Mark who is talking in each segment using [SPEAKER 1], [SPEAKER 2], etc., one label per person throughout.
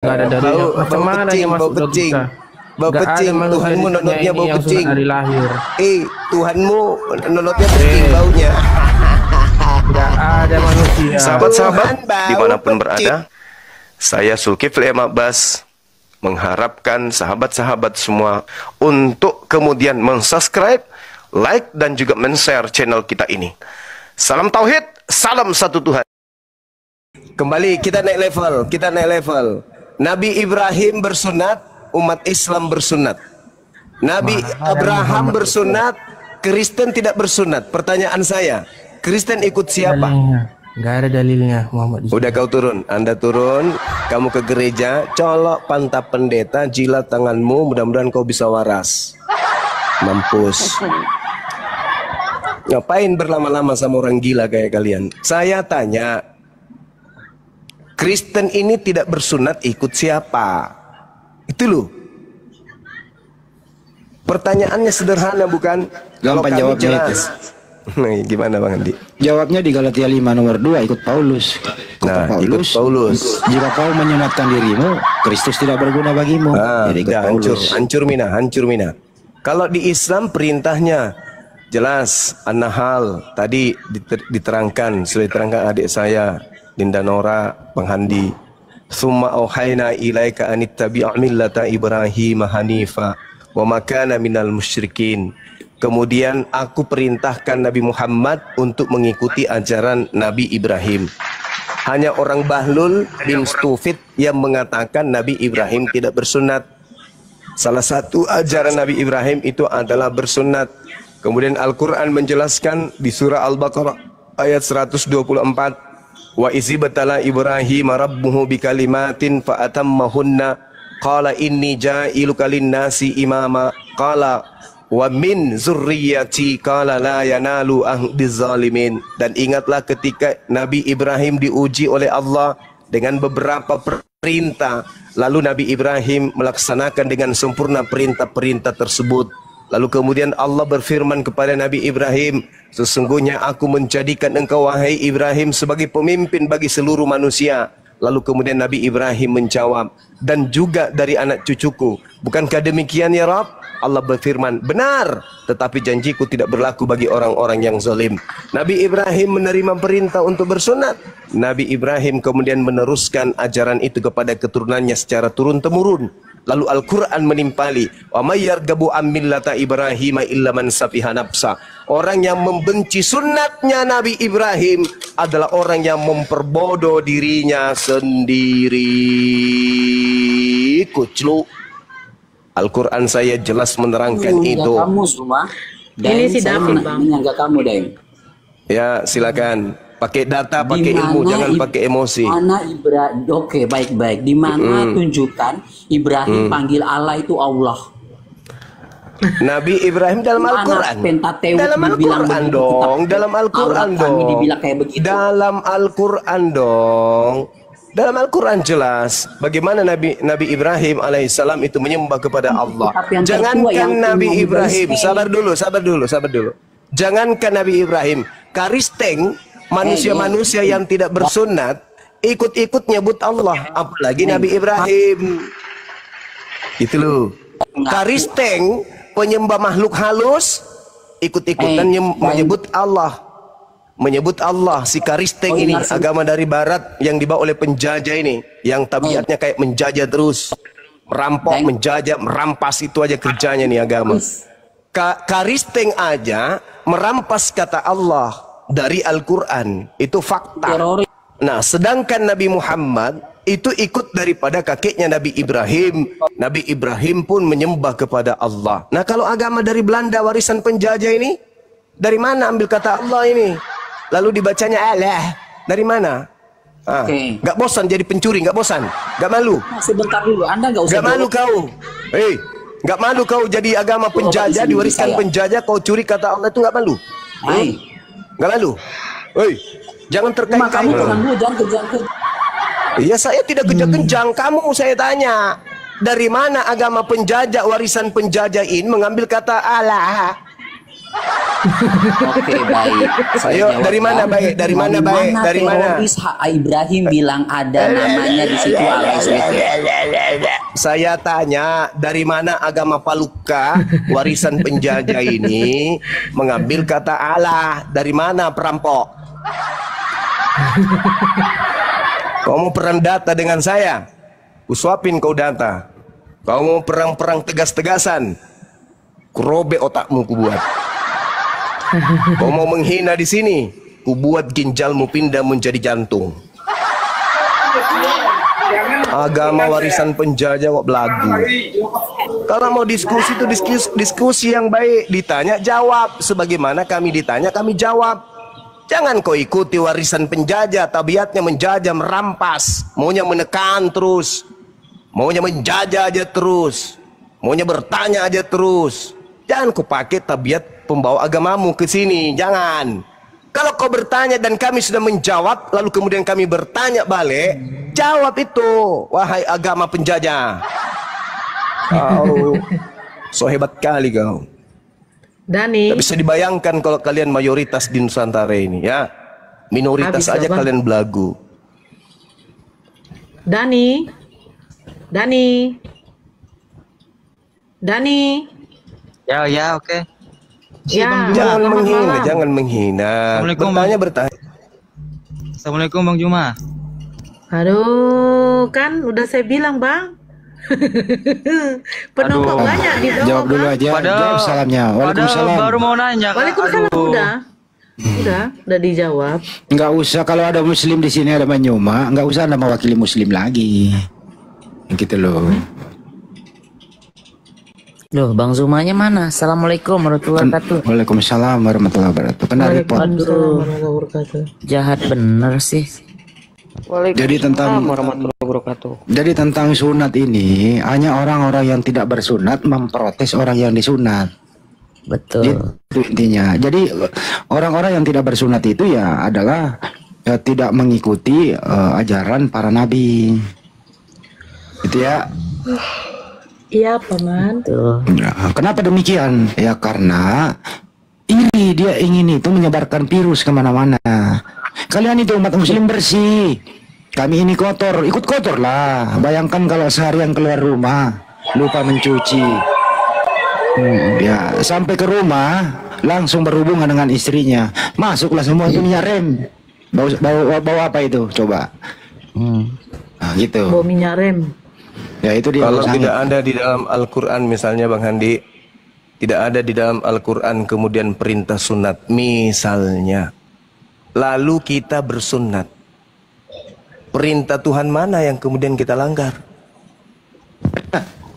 [SPEAKER 1] Nggak ada dalilnya. Macam mana dia masuk logika?
[SPEAKER 2] Bau
[SPEAKER 1] Nggak ada
[SPEAKER 2] kecing,
[SPEAKER 1] manusia
[SPEAKER 2] Tuhanmu
[SPEAKER 1] di dunia
[SPEAKER 2] nonotnya
[SPEAKER 1] ini
[SPEAKER 2] bau
[SPEAKER 1] yang
[SPEAKER 2] kecing.
[SPEAKER 1] sudah dari lahir.
[SPEAKER 2] Tuhanmu nonotnya kecing baunya.
[SPEAKER 1] Nggak ada manusia.
[SPEAKER 3] Sahabat-sahabat
[SPEAKER 2] Tuhan bau
[SPEAKER 3] dimanapun
[SPEAKER 2] kecing.
[SPEAKER 3] berada, saya Zulkifli M. Abbas mengharapkan sahabat-sahabat semua untuk kemudian mensubscribe, like, dan juga men-share channel kita ini. Salam Tauhid, salam satu Tuhan.
[SPEAKER 2] Kembali kita naik level. Nabi Ibrahim bersunat, umat Islam bersunat. Nabi Abraham bersunat, Kristen tidak bersunat. Pertanyaan saya, Kristen ikut siapa?
[SPEAKER 1] Nggak ada dalilnya Muhammad.
[SPEAKER 2] Udah kau turun, Anda turun, kamu ke gereja, colok pantap pendeta, jilat tanganmu, mudah-mudahan kau bisa waras. Mampus. Ngapain berlama-lama sama orang gila kayak kalian? Saya tanya, Kristen ini tidak bersunat ikut siapa? Itu loh. Pertanyaannya sederhana bukan?
[SPEAKER 4] Gampang jawabnya itu.
[SPEAKER 2] Nih, gimana Bang Andi?
[SPEAKER 4] Jawabnya di Galatia 5 nomor 2, ikut Paulus. Kata
[SPEAKER 2] Ikut Paulus.
[SPEAKER 4] Jika kau menyematkan dirimu, Kristus tidak berguna bagimu. Jadi ikut Paulus.
[SPEAKER 2] Hancur mina. Kalau di Islam perintahnya jelas, An-Nahl tadi diterangkan, sudah diterangkan adik saya Dinda Nora Penghandi. Summa auhayna ilaika anittabi' millata Ibrahim hanifa wa ma kana minal musyrikin. Kemudian aku perintahkan Nabi Muhammad untuk mengikuti ajaran Nabi Ibrahim. Hanya orang Bahlul bin Stufid yang mengatakan Nabi Ibrahim tidak bersunat. Salah satu ajaran Nabi Ibrahim itu adalah bersunat. Kemudian Al-Quran menjelaskan di surah Al-Baqarah ayat 124. Wa izibtala Ibrahim rabbuhu bikalimatin fa'atammahunna qala inni ja'iluka linnasi imama qala wa min zurriyati qala la yanalu ahdiz zalimin. Dan ingatlah ketika Nabi Ibrahim diuji oleh Allah dengan beberapa perintah, lalu Nabi Ibrahim melaksanakan dengan sempurna perintah-perintah tersebut. Lalu kemudian Allah berfirman kepada Nabi Ibrahim, sesungguhnya aku menjadikan engkau wahai Ibrahim sebagai pemimpin bagi seluruh manusia. Lalu kemudian Nabi Ibrahim menjawab, dan juga dari anak cucuku. Bukankah demikian ya Rabb? Allah berfirman, benar, tetapi janjiku tidak berlaku bagi orang-orang yang zalim. Nabi Ibrahim menerima perintah untuk bersunat. Nabi Ibrahim kemudian meneruskan ajaran itu kepada keturunannya secara turun-temurun. Lalu Al-Quran menimpali, wa may yarghabu an millata Ibrahim illa man safiha nafsa. Orang yang membenci sunnatnya Nabi Ibrahim adalah orang yang memperbodoh dirinya sendiri. Kuclu. Al-Quran saya jelas menerangkan itu.
[SPEAKER 5] Kamu semua.
[SPEAKER 6] Ini si David, Bang.
[SPEAKER 5] Enggak kamu, Deng.
[SPEAKER 2] Ya, silakan. Pakai data, pakai ilmu, jangan pakai emosi.
[SPEAKER 5] Mana Ibrahim? Oke, baik-baik. Di mana tunjukkan Ibrahim panggil Allah itu Allah?
[SPEAKER 2] Nabi Ibrahim dalam Al-Quran. Dalam Al-Quran dong. Dalam Al-Quran dong. Dalam Al-Quran dong. Dalam Al-Quran jelas bagaimana Nabi Ibrahim alaihissalam itu menyembah kepada Allah. Jangankan Nabi Ibrahim, sabar dulu. Jangankan Nabi Ibrahim, Karisteng, manusia-manusia yang tidak bersunat ikut-ikut nyebut Allah, apalagi Nabi Ibrahim. Itu loh. Karisteng, penyembah makhluk halus, ikut-ikutan menyebut Allah. Menyebut Allah, si Karisteng ini agama dari barat yang dibawa oleh penjajah ini, yang tabiatnya kayak menjajah terus, merampok, menjajah, merampas, itu aja kerjanya nih agama. Karisteng aja merampas kata Allah dari Al-Quran, itu fakta. Nah, sedangkan Nabi Muhammad itu ikut daripada kakeknya Nabi Ibrahim. Nabi Ibrahim pun menyembah kepada Allah. Nah, kalau agama dari Belanda warisan penjajah ini, dari mana ambil kata Allah ini? Lalu dibacanya Allah. Dari mana? Gak bosan jadi pencuri? Gak bosan? Gak malu?
[SPEAKER 5] Sebentar dulu, Anda gak usah.
[SPEAKER 2] Gak malu kau? Gak malu kau jadi agama penjajah, diwariskan penjajah, kau curi kata Allah, itu gak malu? Gak malu? Jangan terkait-kait. Iya, saya tidak kejang-kejang. Kamu saya tanya, dari mana agama penjajah, warisan penjajah ini mengambil kata Allah?
[SPEAKER 5] Oke, baik.
[SPEAKER 2] Ayo,
[SPEAKER 5] jawab,
[SPEAKER 2] dari mana,
[SPEAKER 5] Bang.
[SPEAKER 2] baik? Dari mana, baik? Dari mana?
[SPEAKER 5] Teroris Ibrahim bilang ada namanya di situ Alois itu?
[SPEAKER 2] Saya tanya, dari mana agama Paluka, warisan penjajah ini, mengambil kata Allah? Dari mana perampok? Kau mau perang data dengan saya? Kusuapin kau data. Kau mau perang-perang tegas-tegasan? Kurobek otakmu kubuat. Kau mau menghina di sini? Kubuat ginjalmu pindah menjadi jantung. Agama warisan penjajah kok belagu. Kalau mau diskusi itu diskusi yang baik, ditanya jawab. Sebagaimana kami ditanya kami jawab. Jangan kau ikuti warisan penjajah, tabiatnya menjajah, merampas, maunya menekan terus, maunya menjajah aja terus, maunya bertanya aja terus. Jangan kau pakai tabiat pembawa agamamu ke sini, jangan. Kalau kau bertanya dan kami sudah menjawab, lalu kemudian kami bertanya balik, jawab itu, wahai agama penjajah. Kau so hebat kali kau.
[SPEAKER 6] Dani.
[SPEAKER 2] Tak bisa dibayangkan kalau kalian mayoritas di Nusantara ini, ya. Minoritas aja kalian belagu.
[SPEAKER 6] Dani.
[SPEAKER 7] Ya, oke.
[SPEAKER 6] Ya,
[SPEAKER 2] Jangan
[SPEAKER 6] selamat
[SPEAKER 2] menghina,
[SPEAKER 6] malam.
[SPEAKER 2] jangan menghina.
[SPEAKER 7] Assalamualaikum,
[SPEAKER 2] Bertanya.
[SPEAKER 7] Assalamualaikum Bang Juma.
[SPEAKER 6] Aduh, kan udah saya bilang, Bang. Penumpang
[SPEAKER 7] Aduh.
[SPEAKER 6] banyak di bawah,
[SPEAKER 4] Jawab dulu
[SPEAKER 6] Bang.
[SPEAKER 4] aja. Jawab salamnya. Waalaikumsalam.
[SPEAKER 7] Baru mau nanya. Kak.
[SPEAKER 6] Waalaikumsalam,
[SPEAKER 7] Aduh.
[SPEAKER 6] udah dijawab.
[SPEAKER 4] Nggak usah, kalau ada muslim di sini, ada Banyuma, nggak usah Anda mewakili muslim lagi. Gitu loh.
[SPEAKER 8] Loh, Bang Zumanya mana? Assalamualaikum warahmatullahi wabarakatuh.
[SPEAKER 4] Waalaikumsalam warahmatullahi wabarakatuh. Kena repot.
[SPEAKER 6] Waalaikumsalam warahmatullahi wabarakatuh.
[SPEAKER 8] Jahat bener sih.
[SPEAKER 4] Jadi tentang Jadi tentang sunat ini, hanya orang-orang yang tidak bersunat memprotes orang yang disunat.
[SPEAKER 8] Betul.
[SPEAKER 4] Itu intinya. Jadi orang-orang yang tidak bersunat itu ya adalah tidak mengikuti ajaran para nabi. Itu ya.
[SPEAKER 6] Iya, Paman.
[SPEAKER 8] Tuh.
[SPEAKER 4] Nah, kenapa demikian? Ya karena iri, dia ingin itu menyebarkan virus kemana-mana. Kalian itu umat muslim bersih, kami ini kotor, ikut kotor lah. Bayangkan kalau seharian keluar rumah lupa mencuci, ya sampai ke rumah langsung berhubungan dengan istrinya, masuklah semua itu minyak rem. Bau apa itu? Coba. Nah, gitu.
[SPEAKER 6] Bau minyak rem.
[SPEAKER 4] Ya itu dia.
[SPEAKER 2] Kalau
[SPEAKER 4] sangat.
[SPEAKER 2] tidak ada di dalam Al-Quran misalnya Bang Handi, tidak ada di dalam Al-Quran kemudian perintah sunat misalnya, lalu kita bersunat, perintah Tuhan mana yang kemudian kita langgar?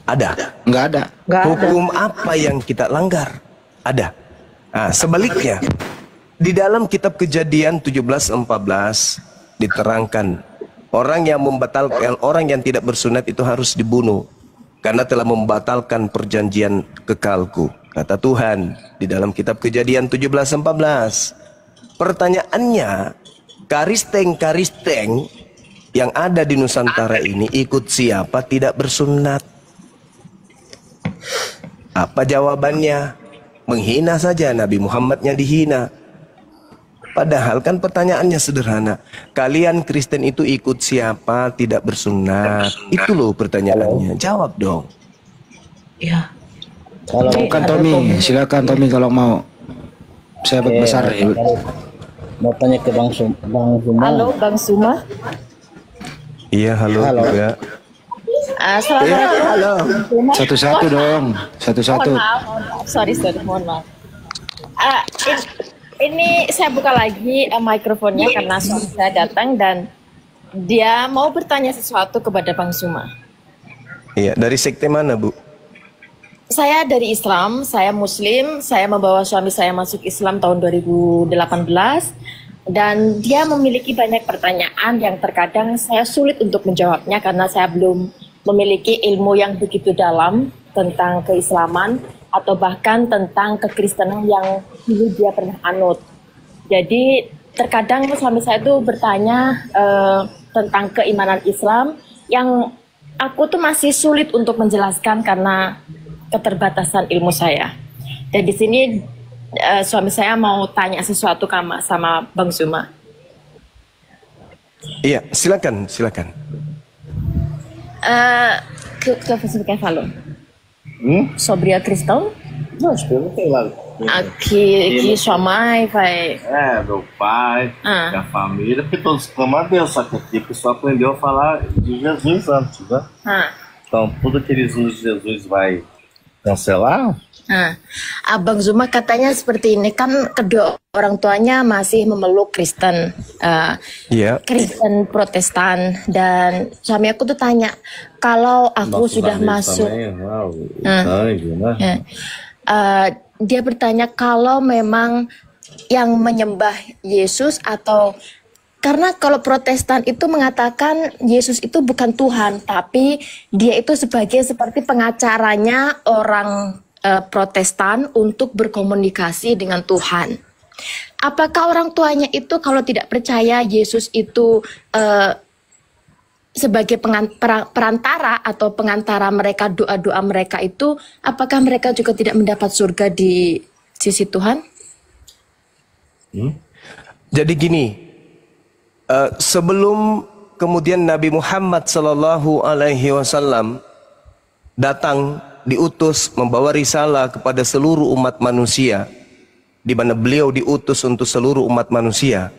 [SPEAKER 2] Ada?
[SPEAKER 4] Nggak ada.
[SPEAKER 2] Hukum apa yang kita langgar? Ada. Nah, sebaliknya di dalam kitab Kejadian 17:14 diterangkan orang yang membatalkan, orang yang tidak bersunat itu harus dibunuh karena telah membatalkan perjanjian kekalku, kata Tuhan di dalam kitab Kejadian 17:14. Pertanyaannya, karisteng-karisteng yang ada di Nusantara ini ikut siapa tidak bersunat? Apa jawabannya? Menghina saja, Nabi Muhammadnya dihina. Padahal kan pertanyaannya sederhana. Kalian Kristen itu ikut siapa tidak bersunat? Itu loh pertanyaannya. Jawab dong.
[SPEAKER 6] Ya.
[SPEAKER 4] Kalau bukan Tommy, silakan Tommy kalau mau. Saya besar.
[SPEAKER 9] Mau tanya ke Bang Zuma.
[SPEAKER 10] Halo Bang Zuma.
[SPEAKER 2] Iya, halo juga.
[SPEAKER 10] Assalamualaikum.
[SPEAKER 2] Halo.
[SPEAKER 4] Satu-satu dong. Satu-satu.
[SPEAKER 10] Mohon maaf. Sorry, mohon maaf. Ini saya buka lagi mikrofonnya karena suami saya datang dan dia mau bertanya sesuatu kepada Bang Zuma.
[SPEAKER 2] Iya, dari sekte mana, Bu?
[SPEAKER 10] Saya dari Islam, saya Muslim, saya membawa suami saya masuk Islam tahun 2018 dan dia memiliki banyak pertanyaan yang terkadang saya sulit untuk menjawabnya karena saya belum memiliki ilmu yang begitu dalam tentang keislaman atau bahkan tentang kekristenan yang dulu dia pernah anut. Jadi terkadang suami saya itu bertanya tentang keimanan Islam yang aku tuh masih sulit untuk menjelaskan karena keterbatasan ilmu saya. Dan di sini suami saya mau tanya sesuatu sama Bang Zuma.
[SPEAKER 2] Iya, silakan, silakan.
[SPEAKER 10] Que você quer falar? Sobre a questão?
[SPEAKER 11] Não, perguntei lá.
[SPEAKER 10] Que sua mãe vai...
[SPEAKER 11] Meu pai, minha família, porque todos clamam a Deus, só que aqui o pessoal aprendeu a falar de Jesus antes, né? Então, tudo que eles usam de Jesus vai cancelar?
[SPEAKER 10] Abang Zuma katanya seperti ini, kan kedua orang tuanya masih memeluk Kristen, Kristen Protestan, dan suami aku tuh tanya, kalau aku sudah masuk, dia bertanya kalau memang yang menyembah Yesus atau karena kalau Protestan itu mengatakan Yesus itu bukan Tuhan, tapi dia itu seperti pengacaranya orang Protestan untuk berkomunikasi dengan Tuhan. Apakah orang tuanya itu kalau tidak percaya Yesus itu sebagai perantara atau pengantara mereka, doa-doa mereka itu, apakah mereka juga tidak mendapat surga di sisi Tuhan?
[SPEAKER 2] Jadi gini, sebelum kemudian Nabi Muhammad SAW datang, diutus membawa risalah kepada seluruh umat manusia, di mana beliau diutus untuk seluruh umat manusia,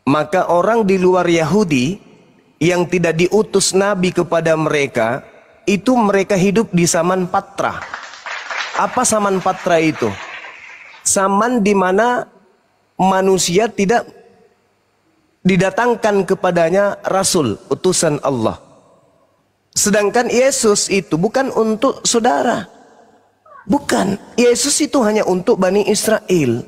[SPEAKER 2] maka orang di luar Yahudi yang tidak diutus Nabi kepada mereka, itu mereka hidup di zaman Patra. Apa zaman Patra itu? Zaman di mana manusia tidak didatangkan kepadanya Rasul, utusan Allah. Sedangkan Yesus itu bukan untuk saudara. Bukan. Yesus itu hanya untuk Bani Israel.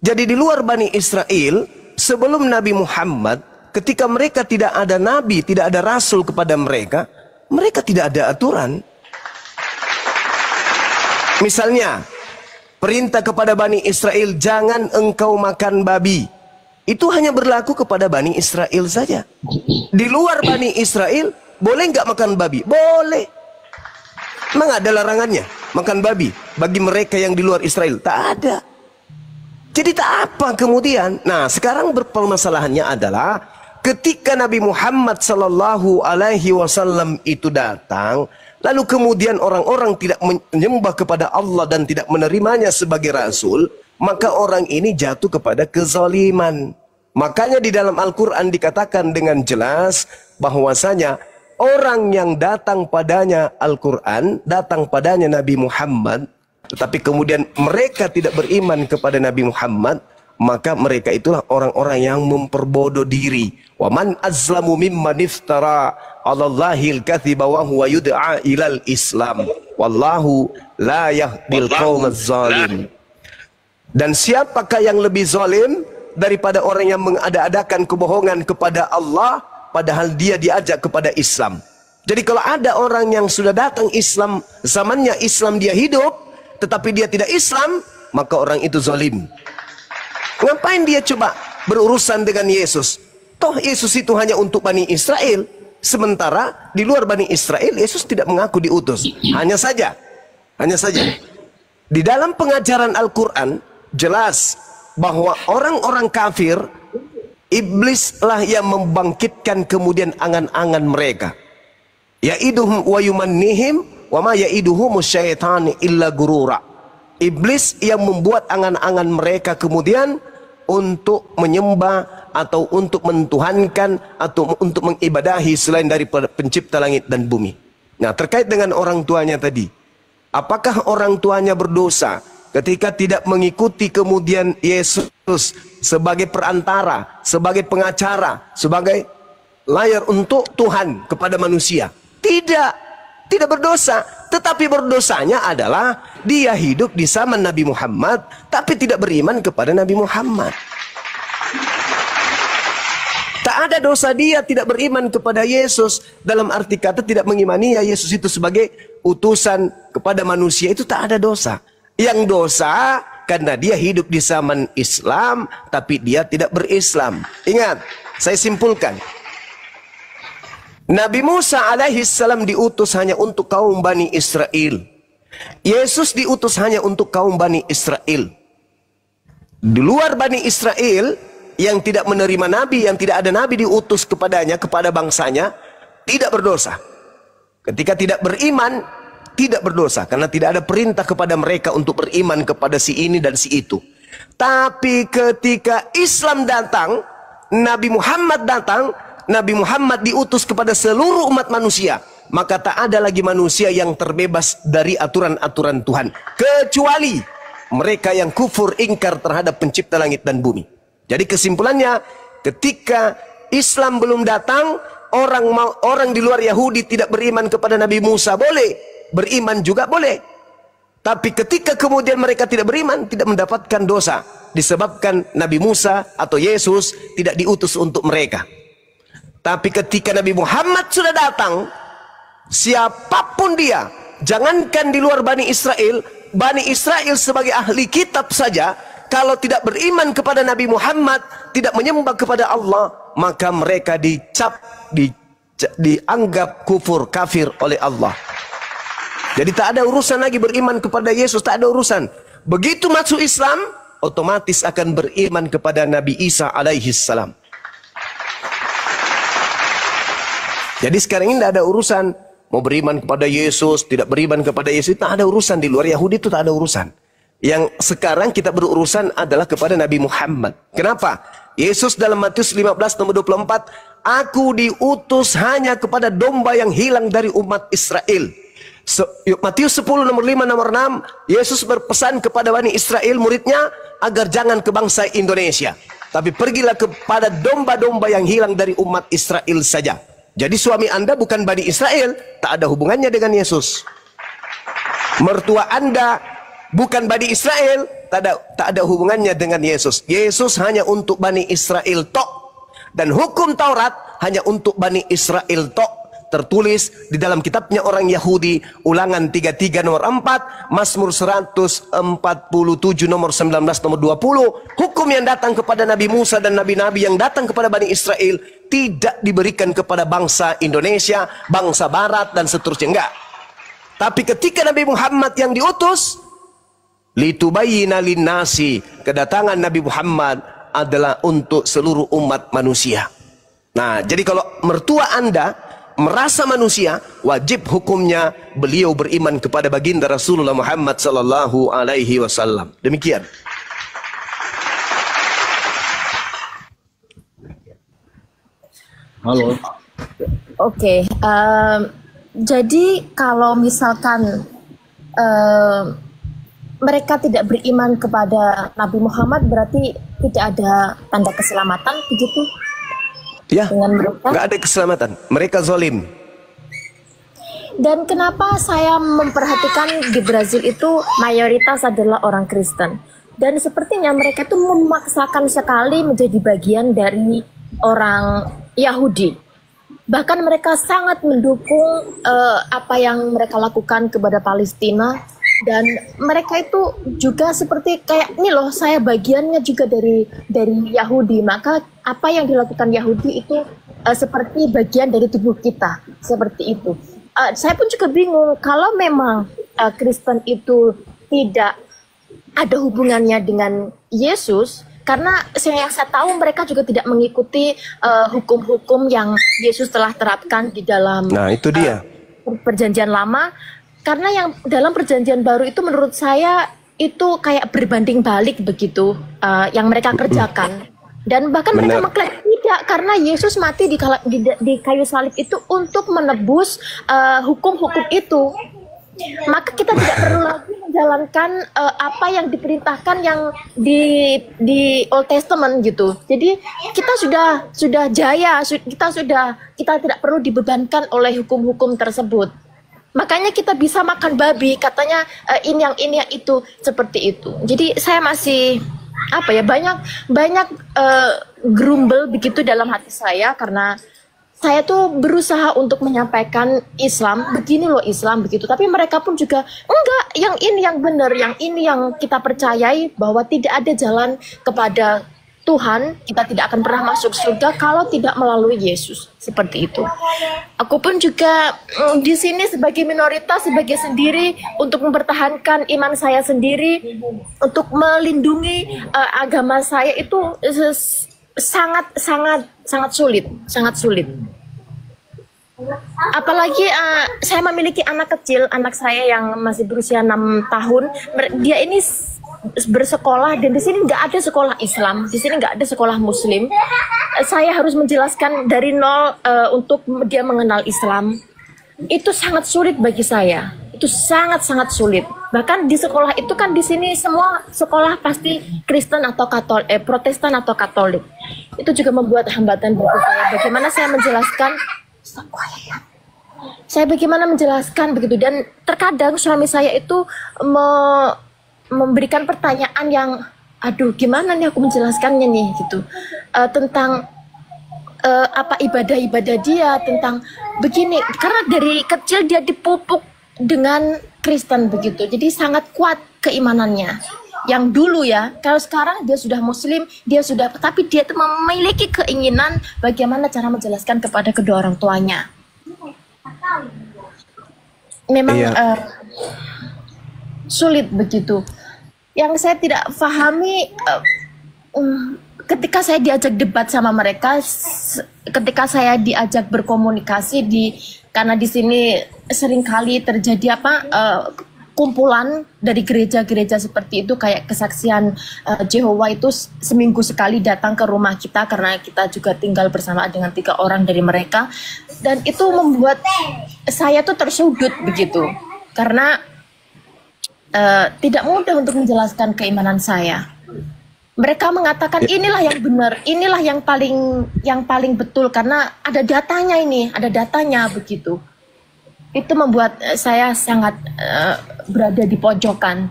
[SPEAKER 2] Jadi di luar Bani Israel, sebelum Nabi Muhammad, ketika mereka tidak ada Nabi, tidak ada Rasul kepada mereka, mereka tidak ada aturan. Misalnya, perintah kepada Bani Israel, jangan engkau makan babi. Itu hanya berlaku kepada Bani Israel saja. Di luar Bani Israel, boleh nggak makan babi? Boleh. Memang ada larangannya makan babi bagi mereka yang di luar Israel? Tak ada. Jadi tak apa kemudian. Nah, sekarang permasalahannya adalah ketika Nabi Muhammad SAW itu datang, lalu kemudian orang-orang tidak menyembah kepada Allah dan tidak menerimanya sebagai Rasul, maka orang ini jatuh kepada kezaliman. Makanya di dalam Al-Quran dikatakan dengan jelas bahwasanya orang yang datang padanya Al-Quran, datang padanya Nabi Muhammad, tetapi kemudian mereka tidak beriman kepada Nabi Muhammad, maka mereka itulah orang-orang yang memperbodoh diri. Wa man azlamu mimman iftara 'ala Allahil kadziba wa huwa yud'a ilal Islam. Wallahu la yahdil qaumaz zalim. Dan siapakah yang lebih zalim daripada orang yang mengada-adakan kebohongan kepada Allah, padahal dia diajak kepada Islam. Jadi kalau ada orang yang sudah datang Islam, zamannya Islam dia hidup, tetapi dia tidak Islam, maka orang itu zalim. Ngapain dia coba berurusan dengan Yesus? Toh Yesus itu hanya untuk Bani Israel. Sementara di luar Bani Israel, Yesus tidak mengaku diutus. Hanya saja, di dalam pengajaran Al-Quran, jelas bahwa orang-orang kafir, iblislah yang membangkitkan kemudian angan-angan mereka. Ya'iduhum wa yumannihim wa ma ya'iduhum syaitani illa gurura. Iblis yang membuat angan-angan mereka kemudian untuk menyembah atau untuk mentuhankan atau untuk mengibadahi selain daripada pencipta langit dan bumi. Nah, terkait dengan orang tuanya tadi, apakah orang tuanya berdosa ketika tidak mengikuti kemudian Yesus sebagai perantara, sebagai pengacara, sebagai layar untuk Tuhan kepada manusia? Tidak berdosa. Tetapi berdosanya adalah dia hidup di zaman Nabi Muhammad, tapi tidak beriman kepada Nabi Muhammad. Tak ada dosa dia tidak beriman kepada Yesus, dalam arti kata tidak mengimani ya Yesus itu sebagai utusan kepada manusia, itu tak ada dosa. Yang dosa karena dia hidup di zaman Islam, tapi dia tidak berislam. Ingat, saya simpulkan. Nabi Musa alaihissalam diutus hanya untuk kaum Bani Israel. Yesus diutus hanya untuk kaum Bani Israel. di luar Bani Israel yang tidak menerima nabi, yang tidak ada nabi diutus kepadanya, kepada bangsanya, tidak berdosa. Ketika tidak beriman, tidak berdosa karena tidak ada perintah kepada mereka untuk beriman kepada si ini dan si itu. Tapi ketika Islam datang, Nabi Muhammad datang, Nabi Muhammad diutus kepada seluruh umat manusia, maka tak ada lagi manusia yang terbebas dari aturan-aturan Tuhan, kecuali mereka yang kufur ingkar terhadap pencipta langit dan bumi. Jadi kesimpulannya, ketika Islam belum datang, orang di luar Yahudi tidak beriman kepada Nabi Musa boleh, beriman juga boleh. Tapi ketika kemudian mereka tidak beriman, tidak mendapatkan dosa, disebabkan Nabi Musa atau Yesus tidak diutus untuk mereka. Tapi ketika Nabi Muhammad sudah datang, siapapun dia, jangankan di luar Bani Israel sebagai ahli kitab saja, kalau tidak beriman kepada Nabi Muhammad, tidak menyembah kepada Allah, maka mereka dianggap kufur, kafir oleh Allah. Jadi tak ada urusan lagi beriman kepada Yesus, tak ada urusan. Begitu masuk Islam, otomatis akan beriman kepada Nabi Isa alaihi salam. Jadi sekarang ini tidak ada urusan mau beriman kepada Yesus, tidak beriman kepada Yesus, tak ada urusan. Di luar Yahudi itu tak ada urusan. Yang sekarang kita berurusan adalah kepada Nabi Muhammad. Kenapa? Yesus dalam Matius 15 nomor 24, aku diutus hanya kepada domba yang hilang dari umat Israel. Matius 10 nomor 5 nomor 6, Yesus berpesan kepada Bani Israel muridnya agar jangan ke bangsa Indonesia, tapi pergilah kepada domba-domba yang hilang dari umat Israel saja. Jadi suami Anda bukan Bani Israel, tak ada hubungannya dengan Yesus. Mertua Anda bukan Bani Israel, tak ada hubungannya dengan Yesus. Yesus hanya untuk Bani Israel tok, dan hukum Taurat hanya untuk Bani Israel tok. Tertulis di dalam kitabnya orang Yahudi, Ulangan 33 nomor 4, Mazmur 147 nomor 19 nomor 20, hukum yang datang kepada Nabi Musa dan nabi-nabi yang datang kepada Bani Israel tidak diberikan kepada bangsa Indonesia, bangsa Barat dan seterusnya, enggak. Tapi ketika Nabi Muhammad yang diutus, litubayyina linnasi, kedatangan Nabi Muhammad adalah untuk seluruh umat manusia. Nah, jadi kalau mertua Anda merasa manusia, wajib hukumnya beliau beriman kepada baginda Rasulullah Muhammad sallallahu alaihi wasallam. Demikian.
[SPEAKER 9] Halo.
[SPEAKER 10] Oke, jadi kalau misalkan mereka tidak beriman kepada Nabi Muhammad, berarti tidak ada tanda keselamatan, begitu?
[SPEAKER 2] Ya, nggak ada keselamatan. Mereka zalim.
[SPEAKER 10] Dan kenapa saya memperhatikan di Brazil itu mayoritas adalah orang Kristen. Dan sepertinya mereka itu memaksakan sekali menjadi bagian dari orang Yahudi. Bahkan mereka sangat mendukung apa yang mereka lakukan kepada Palestina. Dan mereka itu juga seperti kayak, ini loh saya bagiannya juga dari Yahudi, maka apa yang dilakukan Yahudi itu seperti bagian dari tubuh kita, seperti itu. Saya pun juga bingung kalau memang Kristen itu tidak ada hubungannya dengan Yesus, karena yang saya tahu mereka juga tidak mengikuti hukum-hukum yang Yesus telah terapkan di dalam
[SPEAKER 2] itu dia.
[SPEAKER 10] Perjanjian Lama. Karena yang dalam perjanjian baru itu menurut saya itu kayak berbanding balik begitu yang mereka kerjakan. Dan bahkan mereka mengklaim tidak, karena Yesus mati di kayu salib itu untuk menebus hukum-hukum itu. Maka kita tidak perlu lagi menjalankan apa yang diperintahkan yang di Old Testament gitu. Jadi kita sudah jaya, kita tidak perlu dibebankan oleh hukum-hukum tersebut. Makanya kita bisa makan babi, katanya ini yang itu, seperti itu. Jadi saya masih banyak grumble begitu dalam hati saya, karena saya tuh berusaha untuk menyampaikan Islam, begini loh Islam begitu. Tapi mereka pun juga enggak, yang ini yang benar, yang ini yang kita percayai, bahwa tidak ada jalan kepada Tuhan, kita tidak akan pernah masuk surga kalau tidak melalui Yesus. Seperti itu. Aku pun juga di sini sebagai minoritas, sebagai sendiri untuk mempertahankan iman saya sendiri, untuk melindungi agama saya itu sangat sulit, sangat sulit. Apalagi saya memiliki anak kecil, anak saya yang masih berusia 6 tahun. Dia ini bersekolah dan di sini nggak ada sekolah Islam, di sini nggak ada sekolah Muslim. Saya harus menjelaskan dari nol untuk dia mengenal Islam. Itu sangat sulit bagi saya. Itu sangat sulit. Bahkan di sekolah itu kan di sini semua sekolah pasti Kristen atau Katolik, Protestan atau Katolik. Itu juga membuat hambatan bagi saya. Bagaimana saya menjelaskan? Saya bagaimana menjelaskan begitu, dan terkadang suami saya itu memberikan pertanyaan yang, aduh gimana nih aku menjelaskannya nih gitu, tentang apa ibadah-ibadah dia, tentang begini, karena dari kecil dia dipupuk dengan Kristen begitu, jadi sangat kuat keimanannya. Yang dulu ya, kalau sekarang dia sudah Muslim, dia sudah, tapi dia itu memiliki keinginan bagaimana cara menjelaskan kepada kedua orang tuanya. Memang sulit begitu. Yang saya tidak pahami ketika saya diajak debat sama mereka, ketika saya diajak berkomunikasi karena di sini seringkali terjadi kumpulan dari gereja-gereja seperti itu, kayak kesaksian Jehovah itu seminggu sekali datang ke rumah kita karena kita juga tinggal bersama dengan 3 orang dari mereka, dan itu membuat saya tuh tersudut begitu karena tidak mudah untuk menjelaskan keimanan saya. Mereka mengatakan inilah yang benar, inilah yang paling betul karena ada datanya ini, ada datanya begitu. Itu membuat saya sangat berada di pojokan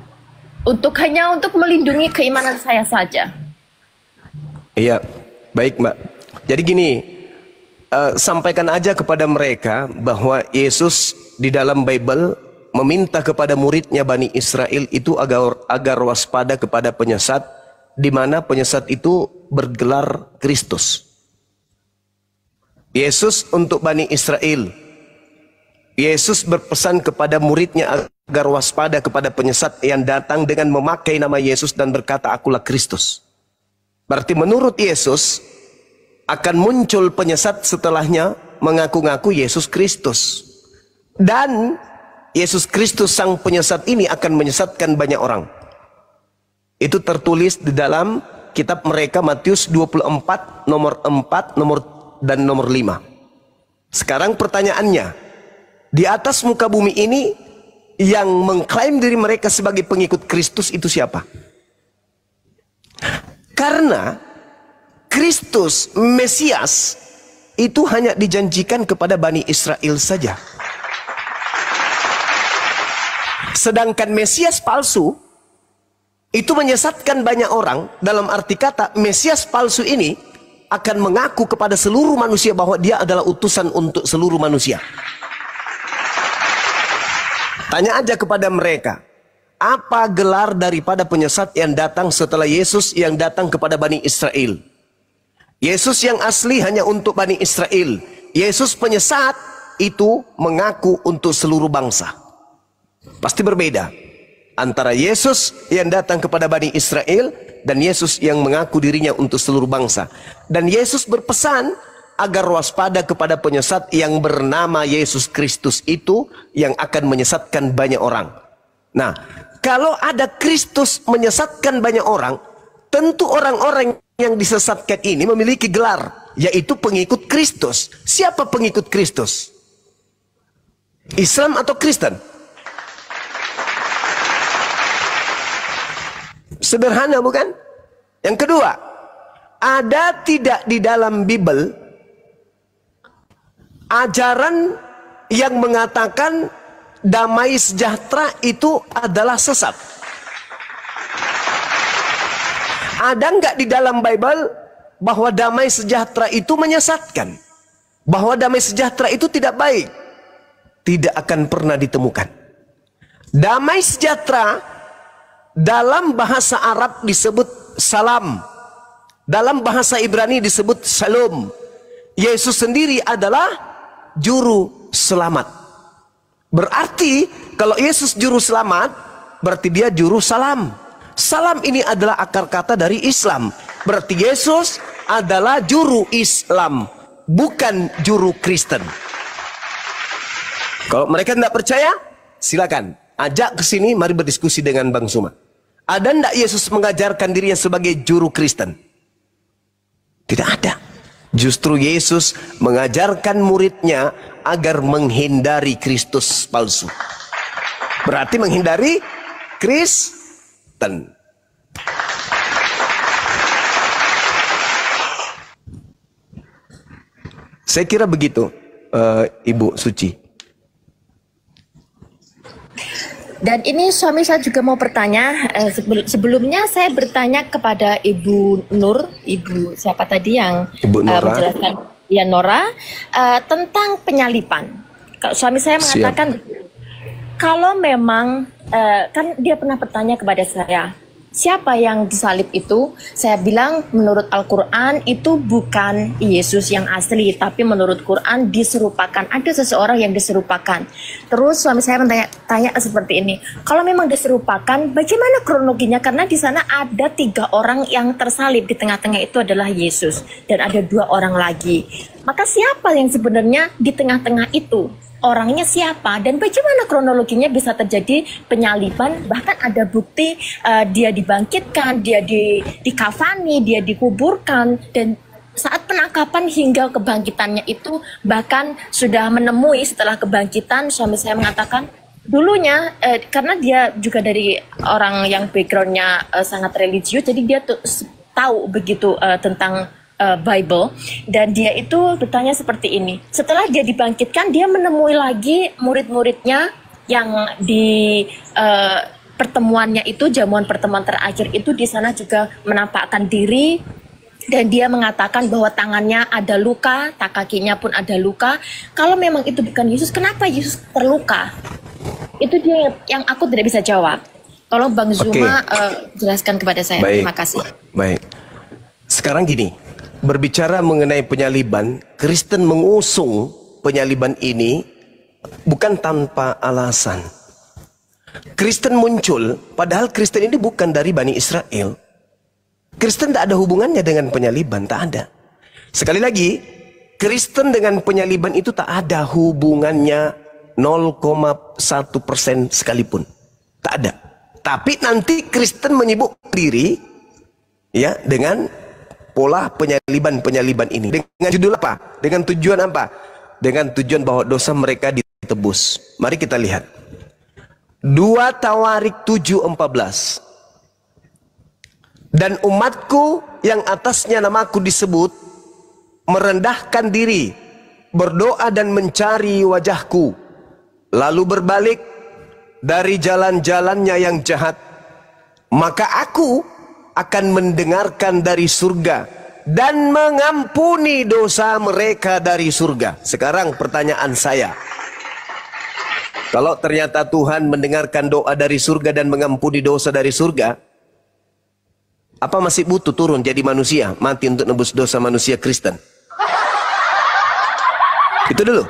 [SPEAKER 10] hanya untuk melindungi keimanan saya saja.
[SPEAKER 2] Iya, baik Mbak. Jadi gini, sampaikan aja kepada mereka bahwa Yesus di dalam Bible meminta kepada muridnya Bani Israel itu agar waspada kepada penyesat, di mana penyesat itu bergelar Kristus. Yesus untuk Bani Israel. Yesus berpesan kepada muridnya agar waspada kepada penyesat yang datang dengan memakai nama Yesus dan berkata, akulah Kristus. Berarti menurut Yesus akan muncul penyesat setelahnya mengaku-ngaku Yesus Kristus. Dan Yesus Kristus sang penyesat ini akan menyesatkan banyak orang. Itu tertulis di dalam kitab mereka Matius 24 nomor 4 dan nomor 5. Sekarang pertanyaannya, di atas muka bumi ini yang mengklaim diri mereka sebagai pengikut Kristus itu siapa? Karena Kristus Mesias itu hanya dijanjikan kepada Bani Israel saja. Sedangkan Mesias palsu itu menyesatkan banyak orang. Dalam arti kata, Mesias palsu ini akan mengaku kepada seluruh manusia bahwa dia adalah utusan untuk seluruh manusia. Tanya aja kepada mereka, apa gelar daripada penyesat yang datang setelah Yesus yang datang kepada Bani Israel? Yesus yang asli hanya untuk Bani Israel. Yesus penyesat itu mengaku untuk seluruh bangsa. Pasti berbeda antara Yesus yang datang kepada Bani Israel dan Yesus yang mengaku dirinya untuk seluruh bangsa. Dan Yesus berpesan agar waspada kepada penyesat yang bernama Yesus Kristus itu yang akan menyesatkan banyak orang. Nah, kalau ada Kristus menyesatkan banyak orang, tentu orang-orang yang disesatkan ini memiliki gelar, yaitu pengikut Kristus. Siapa pengikut Kristus? Islam atau Kristen? Sederhana bukan? Yang kedua, ada tidak di dalam Bible ajaran yang mengatakan damai sejahtera itu adalah sesat? Ada nggak di dalam Bible bahwa damai sejahtera itu menyesatkan? Bahwa damai sejahtera itu tidak baik? Tidak akan pernah ditemukan. Damai sejahtera dalam bahasa Arab disebut salam. Dalam bahasa Ibrani disebut Shalom. Yesus sendiri adalah juru selamat. Berarti kalau Yesus juru selamat, berarti dia juru salam. Salam ini adalah akar kata dari Islam. Berarti Yesus adalah juru Islam, bukan juru Kristen. Kalau mereka tidak percaya, silakan ajak ke sini, mari berdiskusi dengan Bang Suma. Ada tidak Yesus mengajarkan dirinya sebagai juru Kristen? Tidak ada. Justru Yesus mengajarkan muridnya agar menghindari Kristus palsu. Berarti menghindari Kristen. Saya kira begitu, Ibu Suci.
[SPEAKER 10] Dan ini suami saya juga mau bertanya, sebelumnya saya bertanya kepada Ibu Nur, Ibu siapa tadi yang menjelaskan, ya Nora, tentang penyalipan. Kalau suami saya mengatakan, kalau memang, kan dia pernah bertanya kepada saya, siapa yang disalib itu? Saya bilang menurut Al-Quran itu bukan Yesus yang asli, tapi menurut Quran diserupakan. Ada seseorang yang diserupakan. Terus suami saya tanya seperti ini, kalau memang diserupakan, bagaimana kronologinya? Karena di sana ada 3 orang yang tersalib, di tengah-tengah itu adalah Yesus, dan ada 2 orang lagi. Maka siapa yang sebenarnya di tengah-tengah itu? Orangnya siapa dan bagaimana kronologinya bisa terjadi penyaliban? Bahkan ada bukti dia dibangkitkan, dia dikafani, dia dikuburkan, dan saat penangkapan hingga kebangkitannya itu bahkan sudah menemui setelah kebangkitan. Suami saya mengatakan dulunya karena dia juga dari orang yang backgroundnya sangat religius, jadi dia tahu begitu tentang Bible, dan dia itu bertanya seperti ini. Setelah dia dibangkitkan, dia menemui lagi murid-muridnya yang di pertemuannya itu, jamuan pertemuan terakhir itu, di sana juga menampakkan diri, dan dia mengatakan bahwa tangannya ada luka, kakinya pun ada luka. Kalau memang itu bukan Yesus, kenapa Yesus terluka? Itu dia yang aku tidak bisa jawab. Tolong Bang Zuma jelaskan kepada saya.
[SPEAKER 2] Baik.
[SPEAKER 10] Terima kasih.
[SPEAKER 2] Baik. Sekarang gini, berbicara mengenai penyaliban, Kristen mengusung penyaliban ini bukan tanpa alasan. Kristen muncul, padahal Kristen ini bukan dari Bani Israel. Kristen tak ada hubungannya dengan penyaliban, tak ada. Sekali lagi, Kristen dengan penyaliban itu tak ada hubungannya 0,1% sekalipun. Tak ada. Tapi nanti Kristen menyibuk diri ya dengan pola penyaliban ini. Dengan judul apa? Dengan tujuan apa? Dengan tujuan bahwa dosa mereka ditebus. Mari kita lihat. 2 Tawarik 7:14. Dan umatku yang atasnya namaku disebut merendahkan diri, berdoa dan mencari wajahku, lalu berbalik dari jalan-jalannya yang jahat, maka aku akan mendengarkan dari surga dan mengampuni dosa mereka dari surga. Sekarang pertanyaan saya, kalau ternyata Tuhan mendengarkan doa dari surga dan mengampuni dosa dari surga, apa masih butuh turun jadi manusia, mati untuk nebus dosa manusia Kristen? Itu dulu.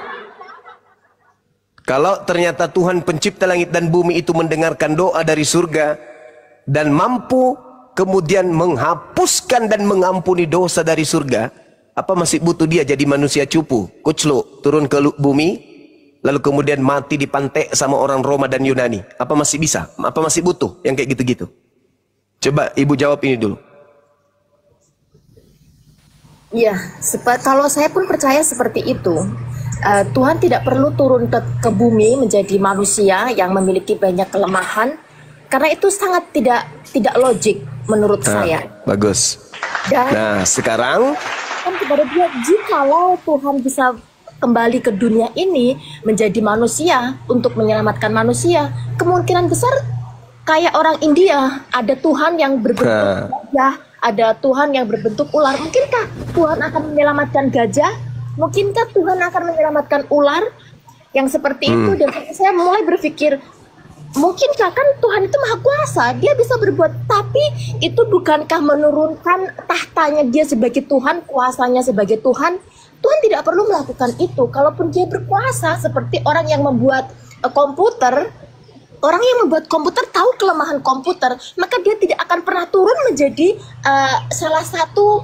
[SPEAKER 2] Kalau ternyata Tuhan pencipta langit dan bumi itu mendengarkan doa dari surga dan mampu kemudian menghapuskan dan mengampuni dosa dari surga, apa masih butuh dia jadi manusia cupu, kucluk, turun ke bumi, lalu kemudian mati dipantek sama orang Roma dan Yunani? Apa masih bisa? Apa masih butuh yang kayak gitu-gitu? Coba Ibu jawab ini dulu.
[SPEAKER 10] Iya, kalau saya pun percaya seperti itu. Tuhan tidak perlu turun ke bumi menjadi manusia yang memiliki banyak kelemahan, karena itu sangat tidak logik menurut saya.
[SPEAKER 2] Bagus.
[SPEAKER 10] Dan
[SPEAKER 2] nah sekarang
[SPEAKER 10] kan kepada dia, jikalau Tuhan bisa kembali ke dunia ini menjadi manusia untuk menyelamatkan manusia, kemungkinan besar kayak orang India, ada Tuhan yang berbentuk gajah, ada Tuhan yang berbentuk ular. Mungkinkah Tuhan akan menyelamatkan gajah? Mungkinkah Tuhan akan menyelamatkan ular yang seperti itu? Dan saya mulai berpikir, mungkinkah kan Tuhan itu maha kuasa, dia bisa berbuat, tapi itu bukankah menurunkan tahtanya dia sebagai Tuhan, kuasanya sebagai Tuhan? Tuhan tidak perlu melakukan itu. Kalaupun dia berkuasa seperti orang yang membuat komputer, orang yang membuat komputer tahu kelemahan komputer, maka dia tidak akan pernah turun menjadi salah satu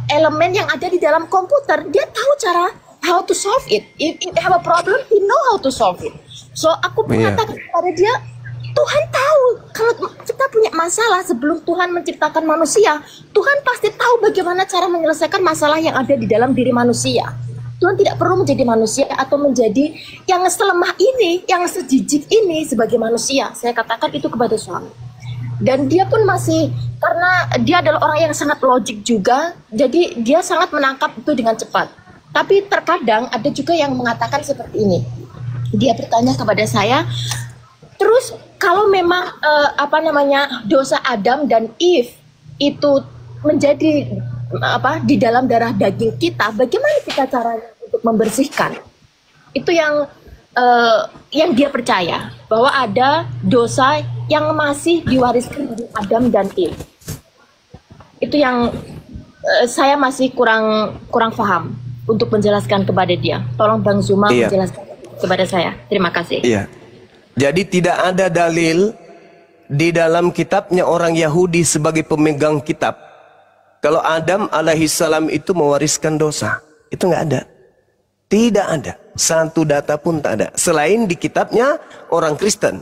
[SPEAKER 10] elemen yang ada di dalam komputer. Dia tahu cara how to solve it. If you have a problem, he know how to solve it. So aku mengatakan kepada dia, Tuhan tahu kalau kita punya masalah sebelum Tuhan menciptakan manusia, Tuhan pasti tahu bagaimana cara menyelesaikan masalah yang ada di dalam diri manusia. Tuhan tidak perlu menjadi manusia atau menjadi yang selemah ini, yang sejijik ini sebagai manusia. Saya katakan itu kepada suami. Dan dia pun masih, karena dia adalah orang yang sangat logik juga, jadi dia sangat menangkap itu dengan cepat. Tapi terkadang ada juga yang mengatakan seperti ini. Dia bertanya kepada saya, terus kalau memang dosa Adam dan Eve itu menjadi di dalam darah daging kita, bagaimana kita caranya untuk membersihkan? Itu yang dia percaya bahwa ada dosa yang masih diwariskan dari Adam dan Eve. Itu yang saya masih kurang paham untuk menjelaskan kepada dia. Tolong Bang Zuma menjelaskan kepada saya. Terima kasih.
[SPEAKER 2] Iya. Jadi tidak ada dalil di dalam kitabnya orang Yahudi sebagai pemegang kitab kalau Adam alaihissalam itu mewariskan dosa. Itu nggak ada. Tidak ada. Satu data pun tak ada. Selain di kitabnya orang Kristen.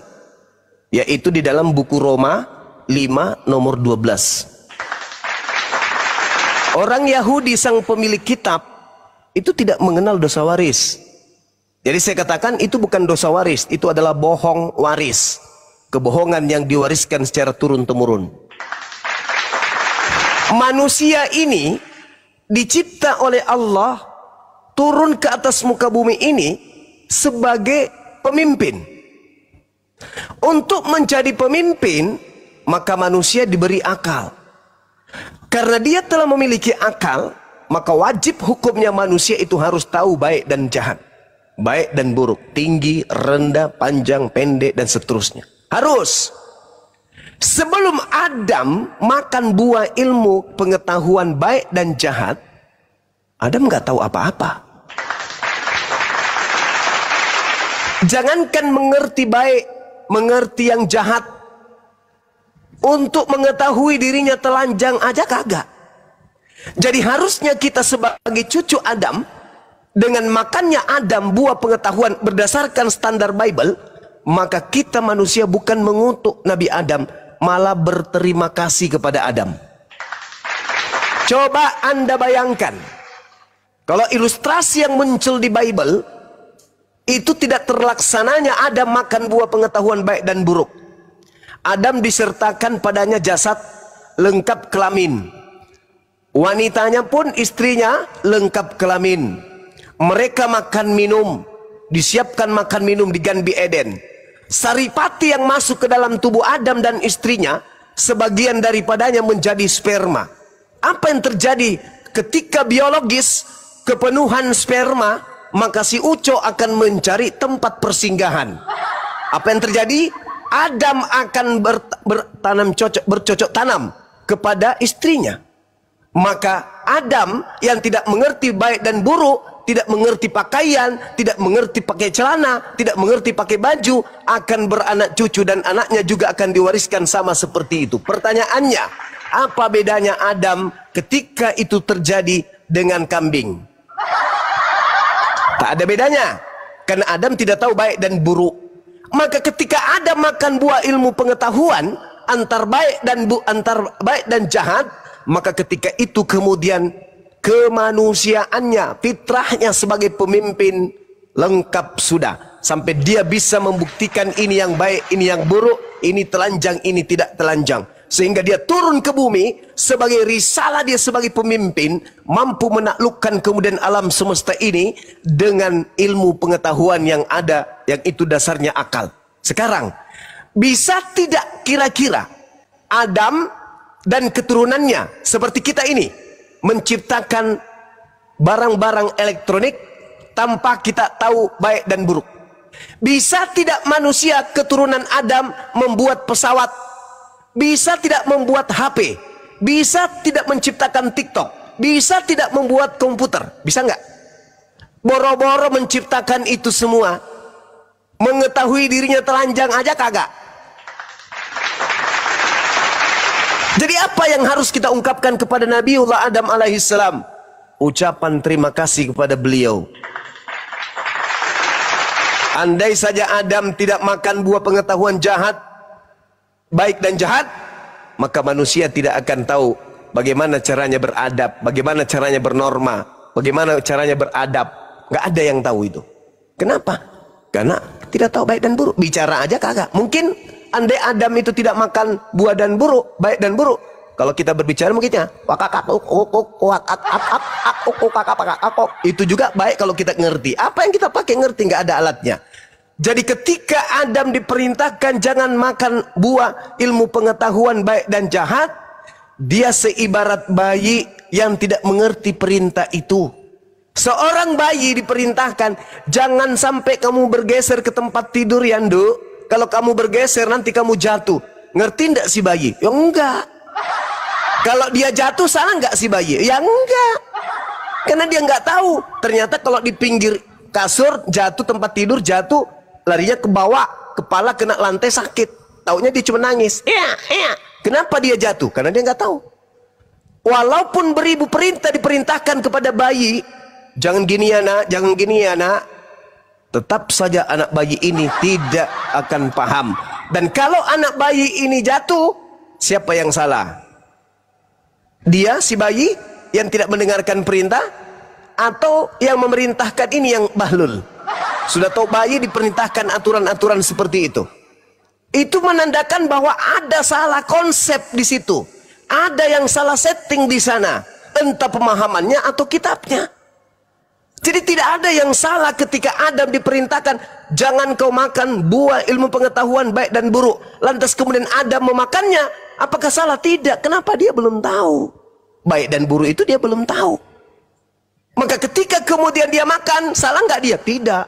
[SPEAKER 2] Yaitu di dalam buku Roma 5 nomor 12. Orang Yahudi sang pemilik kitab itu tidak mengenal dosa waris. Jadi saya katakan itu bukan dosa waris, itu adalah bohong waris. Kebohongan yang diwariskan secara turun-temurun. Manusia ini dicipta oleh Allah turun ke atas muka bumi ini sebagai pemimpin. Untuk menjadi pemimpin, maka manusia diberi akal. Karena dia telah memiliki akal, maka wajib hukumnya manusia itu harus tahu baik dan jahat. Baik dan buruk, tinggi, rendah, panjang, pendek, dan seterusnya. Harus. Sebelum Adam makan buah ilmu pengetahuan baik dan jahat, Adam nggak tahu apa-apa. Jangankan mengerti baik, mengerti yang jahat, untuk mengetahui dirinya telanjang aja kagak. Jadi harusnya kita sebagai cucu Adam, dengan makannya Adam buah pengetahuan berdasarkan standar Bible, maka kita manusia bukan mengutuk Nabi Adam, malah berterima kasih kepada Adam. Coba Anda bayangkan, kalau ilustrasi yang muncul di Bible itu tidak terlaksananya Adam makan buah pengetahuan baik dan buruk. Adam disertakan padanya jasad lengkap kelamin. Wanitanya pun istrinya lengkap kelamin. Mereka makan minum, disiapkan makan minum di Gan Eden. Saripati yang masuk ke dalam tubuh Adam dan istrinya, sebagian daripadanya menjadi sperma. Apa yang terjadi ketika biologis kepenuhan sperma, maka si Uco akan mencari tempat persinggahan. Apa yang terjadi? Adam akan bercocok tanam kepada istrinya. Maka Adam yang tidak mengerti baik dan buruk, tidak mengerti pakaian, tidak mengerti pakai celana, tidak mengerti pakai baju, akan beranak cucu dan anaknya juga akan diwariskan sama seperti itu. Pertanyaannya, apa bedanya Adam ketika itu terjadi dengan kambing? Tak ada bedanya, karena Adam tidak tahu baik dan buruk. Maka ketika Adam makan buah ilmu pengetahuan antar baik dan jahat, maka ketika itu kemudian kemanusiaannya, fitrahnya sebagai pemimpin lengkap sudah, sampai dia bisa membuktikan ini yang baik, ini yang buruk, ini telanjang, ini tidak telanjang, sehingga dia turun ke bumi sebagai risalah dia sebagai pemimpin, mampu menaklukkan kemudian alam semesta ini dengan ilmu pengetahuan yang ada, yang itu dasarnya akal. Sekarang bisa tidak kira-kira Adam dan keturunannya seperti kita ini menciptakan barang-barang elektronik tanpa kita tahu baik dan buruk? Bisa tidak manusia keturunan Adam membuat pesawat? Bisa tidak membuat HP? Bisa tidak menciptakan TikTok? Bisa tidak membuat komputer? Bisa nggak? Boro-boro menciptakan itu semua, mengetahui dirinya telanjang aja kagak. Jadi apa yang harus kita ungkapkan kepada Nabiullah Adam alaihissalam? Ucapan terima kasih kepada beliau. Andai saja Adam tidak makan buah pengetahuan jahat, baik dan jahat, maka manusia tidak akan tahu bagaimana caranya beradab, bagaimana caranya bernorma, bagaimana caranya beradab. Nggak ada yang tahu itu. Kenapa? Karena tidak tahu baik dan buruk. Bicara aja kagak. Mungkin andai Adam itu tidak makan buah dan buruk, baik dan buruk, kalau kita berbicara mungkinnya itu juga baik kalau kita ngerti. Apa yang kita pakai ngerti, nggak ada alatnya. Jadi ketika Adam diperintahkan jangan makan buah ilmu pengetahuan baik dan jahat, dia seibarat bayi yang tidak mengerti perintah itu. Seorang bayi diperintahkan jangan sampai kamu bergeser ke tempat tidur ya nduk. Kalau kamu bergeser nanti kamu jatuh. Ngerti enggak si bayi? Ya enggak. Kalau dia jatuh salah enggak si bayi? Ya enggak. Karena dia enggak tahu. Ternyata kalau di pinggir kasur jatuh, tempat tidur jatuh, larinya ke bawah, kepala kena lantai sakit. Taunya dia cuma nangis. Iya. Kenapa dia jatuh? Karena dia enggak tahu. Walaupun beribu perintah diperintahkan kepada bayi, jangan gini ya nak, jangan gini ya nak, tetap saja anak bayi ini tidak akan paham. Dan kalau anak bayi ini jatuh, siapa yang salah? Dia, si bayi yang tidak mendengarkan perintah, atau yang memerintahkan ini yang bahlul? Sudah tahu bayi diperintahkan aturan-aturan seperti itu. Itu menandakan bahwa ada salah konsep di situ. Ada yang salah setting di sana. Entah pemahamannya atau kitabnya. Jadi tidak ada yang salah ketika Adam diperintahkan jangan kau makan buah ilmu pengetahuan baik dan buruk. Lantas kemudian Adam memakannya. Apakah salah? Tidak. Kenapa? Dia belum tahu. Baik dan buruk itu dia belum tahu. Maka ketika kemudian dia makan, salah nggak dia? Tidak.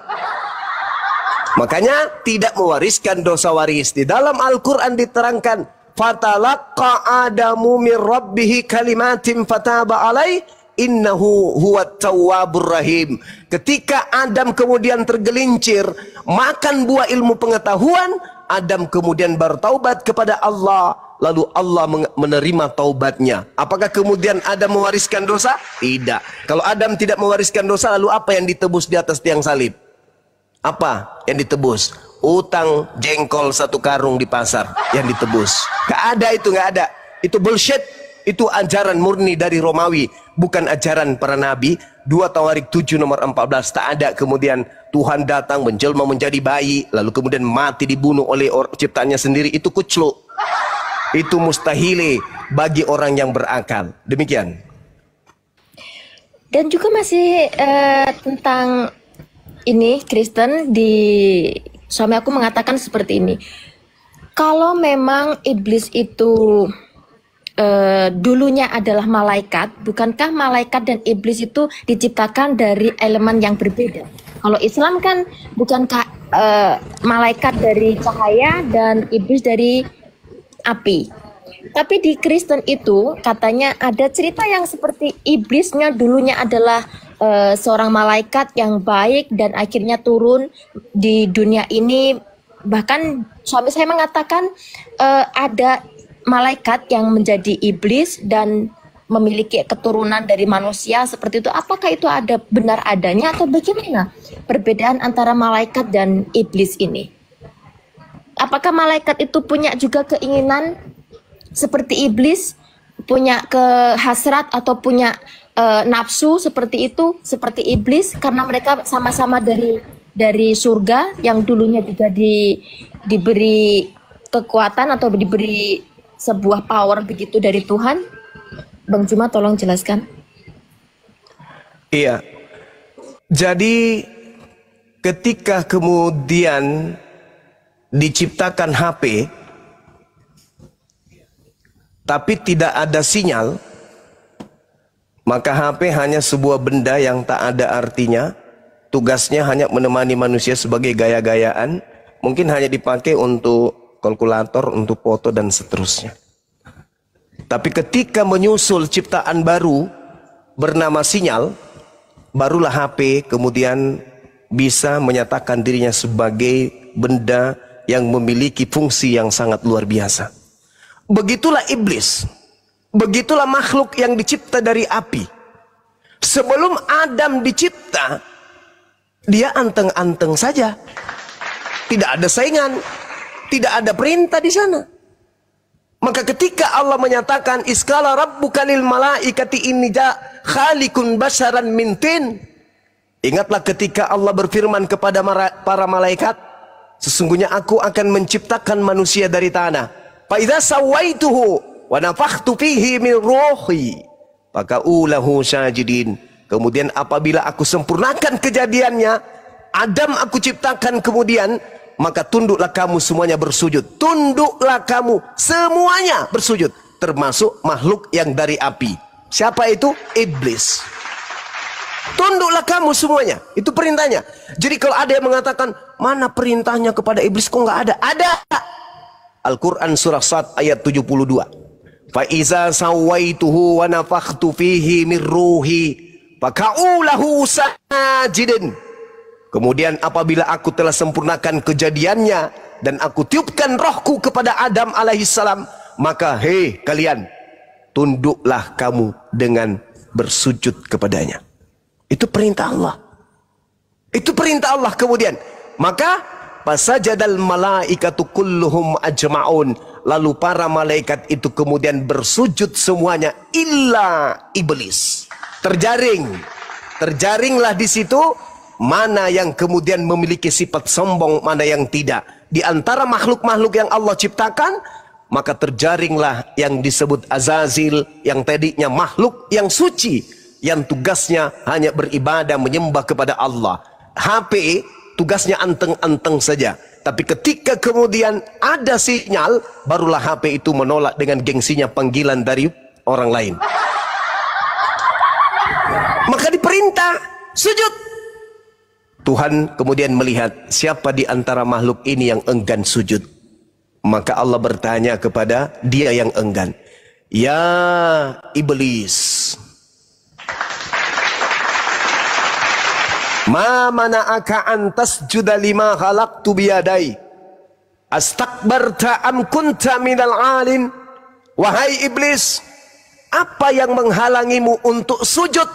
[SPEAKER 2] Makanya tidak mewariskan dosa waris. Di dalam Al-Quran diterangkan, fatalaqqa Adamu min rabbihi kalimatin fataba alaih innahu huwat tawwabur rahim. Ketika Adam kemudian tergelincir makan buah ilmu pengetahuan, Adam kemudian bertaubat kepada Allah, lalu Allah menerima taubatnya. Apakah kemudian Adam mewariskan dosa? Tidak. Kalau Adam tidak mewariskan dosa, lalu apa yang ditebus di atas tiang salib? Apa yang ditebus? Utang jengkol 1 karung di pasar yang ditebus. Gak ada itu, gak ada. Itu bullshit. Itu ajaran murni dari Romawi, bukan ajaran para nabi. 2 Tawarik 7 nomor 14. Tak ada kemudian Tuhan datang menjelma menjadi bayi, lalu kemudian mati dibunuh oleh ciptaannya sendiri. Itu kucluk. Itu mustahile bagi orang yang berakal. Demikian.
[SPEAKER 10] Dan juga masih tentang ini Kristen, di suami aku mengatakan seperti ini. Kalau memang iblis itu dulunya adalah malaikat, bukankah malaikat dan iblis itu diciptakan dari elemen yang berbeda? Kalau Islam kan bukankah malaikat dari cahaya dan iblis dari api? Tapi di Kristen itu katanya ada cerita yang seperti iblisnya dulunya adalah seorang malaikat yang baik dan akhirnya turun di dunia ini. Bahkan suami saya mengatakan ada malaikat yang menjadi iblis dan memiliki keturunan dari manusia seperti itu. Apakah itu ada benar adanya atau bagaimana perbedaan antara malaikat dan iblis ini? Apakah malaikat itu punya juga keinginan seperti iblis, punya kehasrat atau punya nafsu seperti itu, seperti iblis, karena mereka sama-sama dari surga yang dulunya juga diberi kekuatan atau diberi sebuah power begitu dari Tuhan? Bang Juma tolong jelaskan.
[SPEAKER 2] Iya. Jadi ketika kemudian diciptakan HP tapi tidak ada sinyal, maka HP hanya sebuah benda yang tak ada artinya, tugasnya hanya menemani manusia sebagai gaya-gayaan, mungkin hanya dipakai untuk kalkulator, untuk foto dan seterusnya. Tapi ketika menyusul ciptaan baru bernama sinyal, barulah HP kemudian bisa menyatakan dirinya sebagai benda yang memiliki fungsi yang sangat luar biasa. Begitulah iblis. Begitulah makhluk yang dicipta dari api. Sebelum Adam dicipta, dia anteng-anteng saja. Tidak ada saingan, tidak ada perintah di sana. Maka ketika Allah menyatakan iskala rabbuka lil malaikati inni khaliqun basharan min tin. Ingatlah ketika Allah berfirman kepada para malaikat, sesungguhnya aku akan menciptakan manusia dari tanah. Fa idza sawaituhu wa nafakhtu fihi min ruhi fakaulahu sajidin. Kemudian apabila aku sempurnakan kejadiannya, Adam aku ciptakan kemudian, maka tunduklah kamu semuanya bersujud. Tunduklah kamu semuanya bersujud, termasuk makhluk yang dari api. Siapa itu? Iblis. Tunduklah kamu semuanya. Itu perintahnya. Jadi kalau ada yang mengatakan, mana perintahnya kepada iblis, kok nggak ada? Ada. Al-Quran surah Sad ayat 72. Fa iza sawaituhu wa nafakhtu fihi min ruhi fakaulahu sajidin. Kemudian apabila aku telah sempurnakan kejadiannya dan aku tiupkan rohku kepada Adam alaihissalam, maka hei kalian, tunduklah kamu dengan bersujud kepadanya. Itu perintah Allah. Itu perintah Allah. Kemudian maka fasajadal malaikatu kulluhum ajma'un. Lalu para malaikat itu kemudian bersujud semuanya illa iblis. Terjaringlah di situ mana yang kemudian memiliki sifat sombong, mana yang tidak. Di antara makhluk-makhluk yang Allah ciptakan, maka terjaringlah yang disebut Azazil, yang tadinya makhluk yang suci, yang tugasnya hanya beribadah menyembah kepada Allah. HP tugasnya anteng-anteng saja. Tapi ketika kemudian ada sinyal, barulah HP itu menolak dengan gengsinya panggilan dari orang lain. Maka diperintah sujud. Tuhan kemudian melihat siapa di antara makhluk ini yang enggan sujud. Maka Allah bertanya kepada dia yang enggan, ya iblis, ma mana'aka an tasjuda lima khalaqtu biyadai astakbarta am kunta minal alin. Wahai iblis, apa yang menghalangimu untuk sujud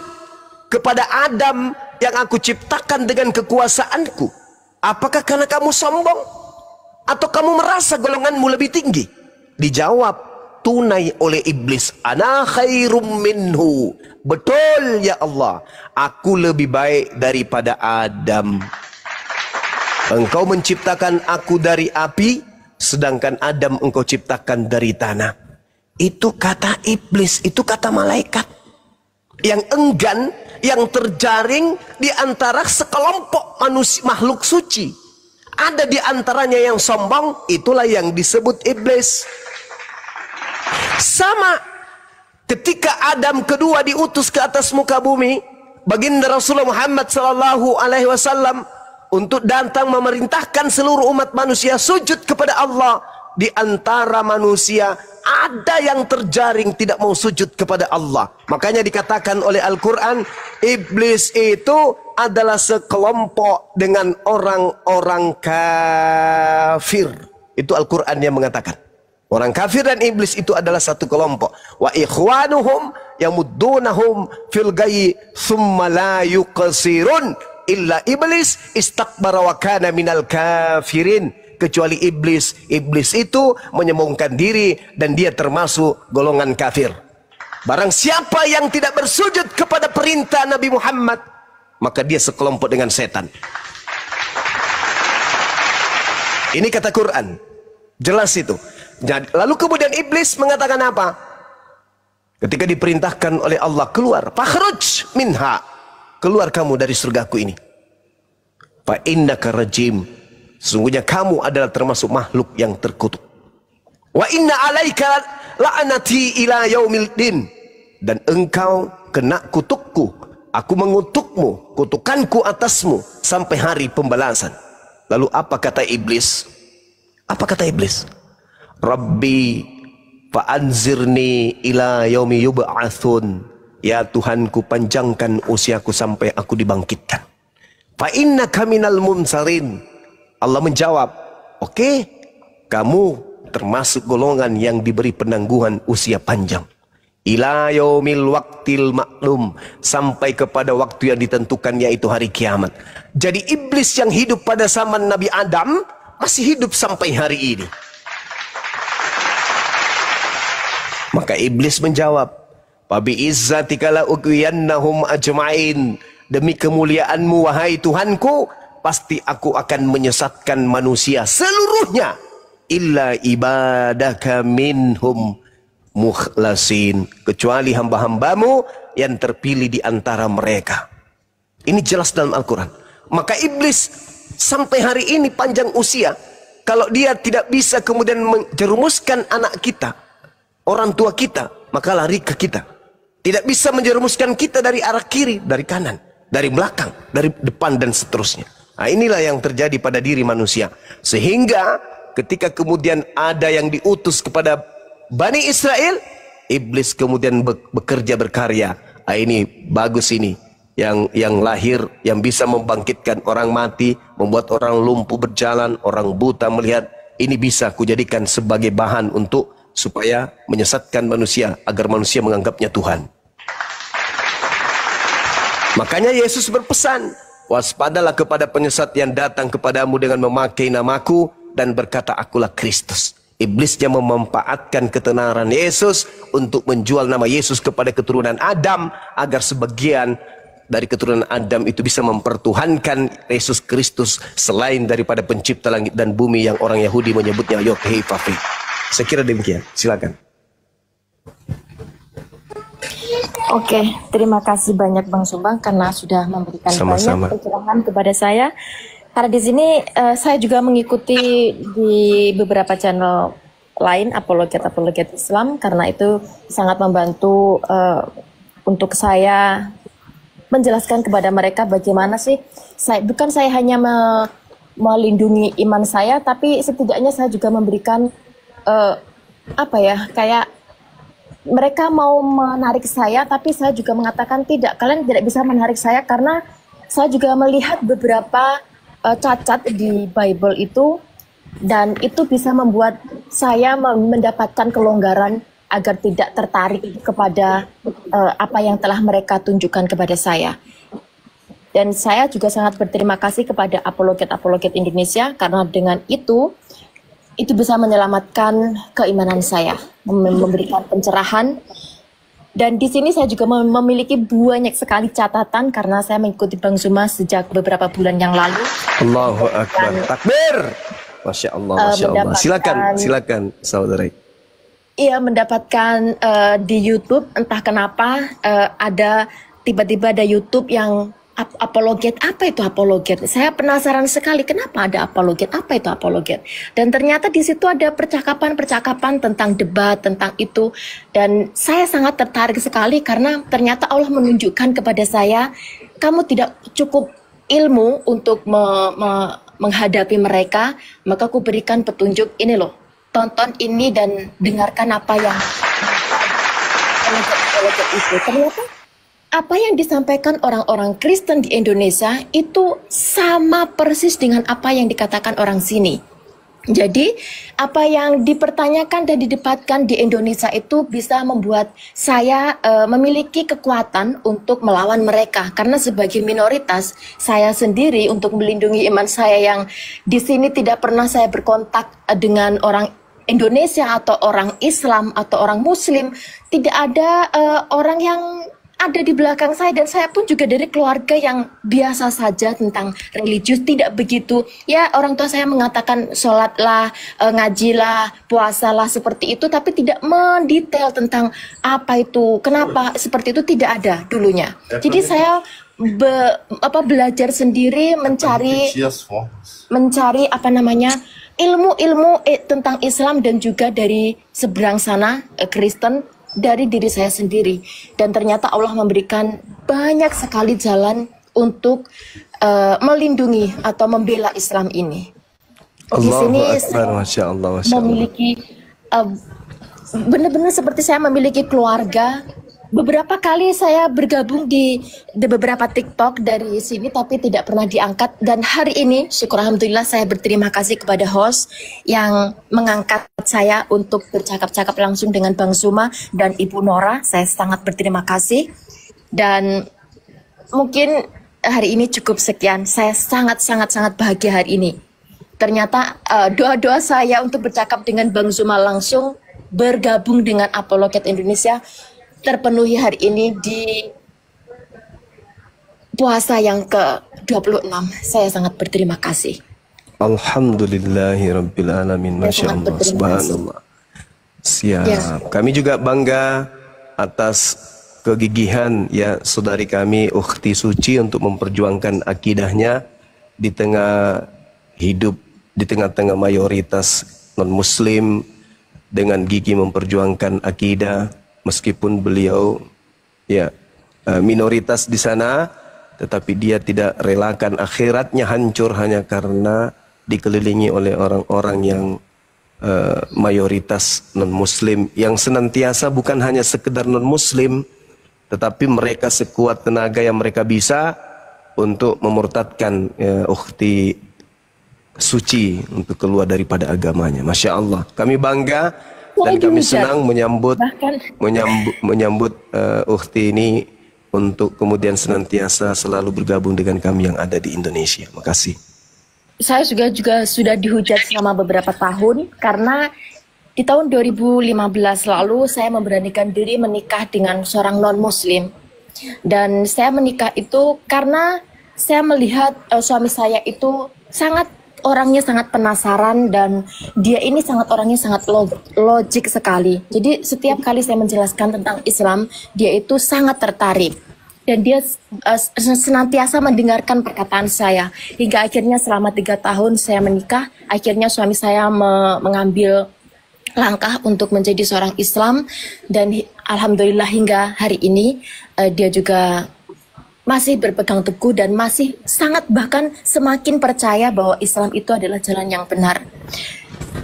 [SPEAKER 2] kepada Adam yang aku ciptakan dengan kekuasaanku? Apakah karena kamu sombong atau kamu merasa golonganmu lebih tinggi? Dijawab tunai oleh iblis, ana khairum minhu. Betul ya Allah, aku lebih baik daripada Adam. Engkau menciptakan aku dari api, sedangkan Adam engkau ciptakan dari tanah. Itu kata iblis, itu kata malaikat yang enggan, yang terjaring di antara sekelompok manusia makhluk suci. Ada di antaranya yang sombong, itulah yang disebut iblis. Sama ketika Adam kedua diutus ke atas muka bumi, baginda Rasulullah Muhammad SAW untuk datang memerintahkan seluruh umat manusia sujud kepada Allah. Di antara manusia ada yang terjaring tidak mau sujud kepada Allah. Makanya dikatakan oleh Al-Quran, iblis itu adalah sekelompok dengan orang-orang kafir. Itu Al-Quran yang mengatakan. Orang kafir dan iblis itu adalah satu kelompok. Wa ikhwanuhum yamuddunahum fil ghayyi thumma la yuqsirun illa iblis istakbara wa kana minal kafirin. Kecuali iblis. Iblis itu menyombongkan diri dan dia termasuk golongan kafir. Barang siapa yang tidak bersujud kepada perintah Nabi Muhammad, maka dia sekelompok dengan setan. Ini kata Quran. Jelas itu. Lalu kemudian iblis mengatakan apa? Ketika diperintahkan oleh Allah keluar, fakhruj minha, keluar kamu dari surgaku ini. Fa innaka rajim, sesungguhnya kamu adalah termasuk makhluk yang terkutuk. Wa inna alaika la'nati ila yaumil din, dan engkau kena kutukku, aku mengutuk untukmu, kutukanku atasmu sampai hari pembalasan. Lalu apa kata iblis? Apa kata iblis? Rabbi fa'anzirni ila yaumi yub'atsun. Ya Tuhanku, panjangkan usiaku sampai aku dibangkitkan. Fa innaka minal munsarin. Allah menjawab, oke, kamu termasuk golongan yang diberi penangguhan usia panjang. Ila yaumil waqtil maklum, sampai kepada waktu yang ditentukan, yaitu hari kiamat. Jadi iblis yang hidup pada zaman Nabi Adam masih hidup sampai hari ini. Maka iblis menjawab, Fabi izzatika la ughwiyannahum ajma'in. Demi kemuliaanmu wahai Tuhanku, pasti aku akan menyesatkan manusia seluruhnya. Illa ibadaka minhum mukhlasin, kecuali hamba-hambamu yang terpilih di antara mereka. Ini jelas dalam Al-Quran. Maka iblis sampai hari ini panjang usia. Kalau dia tidak bisa kemudian menjerumuskan anak kita, orang tua kita, maka lari ke kita. Tidak bisa menjerumuskan kita dari arah kiri, dari kanan, dari belakang, dari depan, dan seterusnya. Nah, inilah yang terjadi pada diri manusia. Sehingga ketika kemudian ada yang diutus kepada Bani Israel, iblis kemudian bekerja berkarya. Ah, ini bagus ini, yang lahir, yang bisa membangkitkan orang mati, membuat orang lumpuh berjalan, orang buta melihat. Ini bisa kujadikan sebagai bahan untuk supaya menyesatkan manusia, agar manusia menganggapnya Tuhan. Makanya Yesus berpesan, waspadalah kepada penyesat yang datang kepadamu dengan memakai namaku dan berkata, akulah Kristus. Iblisnya memanfaatkan ketenaran Yesus untuk menjual nama Yesus kepada keturunan Adam, agar sebagian dari keturunan Adam itu bisa mempertuhankan Yesus Kristus selain daripada pencipta langit dan bumi yang orang Yahudi menyebutnya Yod-Heh-Vav. Saya kira demikian. Silakan.
[SPEAKER 10] Oke, terima kasih banyak Bang Sumbang karena sudah memberikan banyak pencerahan kepada saya. Karena di sini saya juga mengikuti di beberapa channel lain apologet Islam, karena itu sangat membantu untuk saya menjelaskan kepada mereka bagaimana sih bukan saya hanya melindungi iman saya, tapi setidaknya saya juga memberikan kayak mereka mau menarik saya, tapi saya juga mengatakan tidak, kalian tidak bisa menarik saya karena saya juga melihat beberapa cacat di Bible itu, dan itu bisa membuat saya mendapatkan kelonggaran agar tidak tertarik kepada apa yang telah mereka tunjukkan kepada saya. Dan saya juga sangat berterima kasih kepada apologet Indonesia, karena dengan itu bisa menyelamatkan keimanan saya, memberikan pencerahan. Dan di sini saya juga memiliki banyak sekali catatan karena saya mengikuti Bang Zuma sejak beberapa bulan yang lalu.
[SPEAKER 2] Allahu Akbar. Takbir. Masya Allah, Masya Allah. Silakan saudara.
[SPEAKER 10] Iya, mendapatkan di YouTube, entah kenapa ada tiba-tiba ada YouTube yang apologet. Apa itu apologet? Saya penasaran sekali, kenapa ada apologet? Apa itu apologet? Dan ternyata di situ ada percakapan tentang debat, tentang itu. Dan saya sangat tertarik sekali karena ternyata Allah menunjukkan kepada saya, kamu tidak cukup ilmu untuk menghadapi mereka, maka aku berikan petunjuk, ini loh, tonton ini dan dengarkan apa yang apologet itu. Ternyata apa yang disampaikan orang-orang Kristen di Indonesia itu sama persis dengan apa yang dikatakan orang sini. Jadi apa yang dipertanyakan dan didebatkan di Indonesia itu bisa membuat saya memiliki kekuatan untuk melawan mereka. Karena sebagai minoritas, saya sendiri untuk melindungi iman saya yang di sini tidak pernah saya berkontak dengan orang Indonesia atau orang Islam atau orang Muslim. Tidak ada orang yang ada di belakang saya, dan saya pun juga dari keluarga yang biasa saja tentang religius, tidak begitu. Ya, orang tua saya mengatakan sholatlah, ngajilah, puasalah seperti itu, tapi tidak mendetail tentang apa itu, kenapa seperti itu, tidak ada dulunya. Jadi saya belajar sendiri, mencari ilmu tentang Islam dan juga dari seberang sana Kristen, dari diri saya sendiri. Dan ternyata Allah memberikan banyak sekali jalan untuk melindungi atau membela Islam ini. Di sini saya
[SPEAKER 2] Masya Allah, Masya Allah.
[SPEAKER 10] memiliki benar-benar seperti saya memiliki keluarga. Beberapa kali saya bergabung di beberapa TikTok dari sini tapi tidak pernah diangkat, dan hari ini syukur alhamdulillah saya berterima kasih kepada host yang mengangkat saya untuk bercakap-cakap langsung dengan Bang Zuma dan Ibu Nora. Saya sangat berterima kasih, dan mungkin hari ini cukup sekian. Saya sangat bahagia hari ini. Ternyata doa-doa saya untuk bercakap dengan Bang Zuma langsung bergabung dengan Apologet Indonesia terpenuhi hari ini di puasa yang ke-26. Saya sangat berterima kasih.
[SPEAKER 2] Alhamdulillahirabbil alamin. Masya Allah, subhanallah. Siap. Ya. Kami juga bangga atas kegigihan ya saudari kami Ukhti Suci untuk memperjuangkan akidahnya di tengah hidup di tengah-tengah mayoritas non-muslim, dengan gigih memperjuangkan akidah meskipun beliau ya minoritas di sana, tetapi dia tidak relakan akhiratnya hancur hanya karena dikelilingi oleh orang-orang yang mayoritas non-muslim, yang senantiasa bukan hanya sekedar non-muslim, tetapi mereka sekuat tenaga yang mereka bisa untuk memurtadkan Ukhti Suci untuk keluar daripada agamanya. Masya Allah, kami bangga dan kami senang menyambut Ukhti ini untuk kemudian senantiasa selalu bergabung dengan kami yang ada di Indonesia. Makasih.
[SPEAKER 10] Saya juga sudah dihujat selama beberapa tahun karena di tahun 2015 lalu saya memberanikan diri menikah dengan seorang non-muslim, dan saya menikah itu karena saya melihat suami saya itu orangnya sangat penasaran, dan dia ini orangnya sangat logik sekali. Jadi setiap kali saya menjelaskan tentang Islam, dia itu sangat tertarik. Dan dia senantiasa mendengarkan perkataan saya. Hingga akhirnya selama 3 tahun saya menikah, akhirnya suami saya mengambil langkah untuk menjadi seorang Islam. Dan alhamdulillah hingga hari ini dia juga masih berpegang teguh dan masih sangat bahkan semakin percaya bahwa Islam itu adalah jalan yang benar.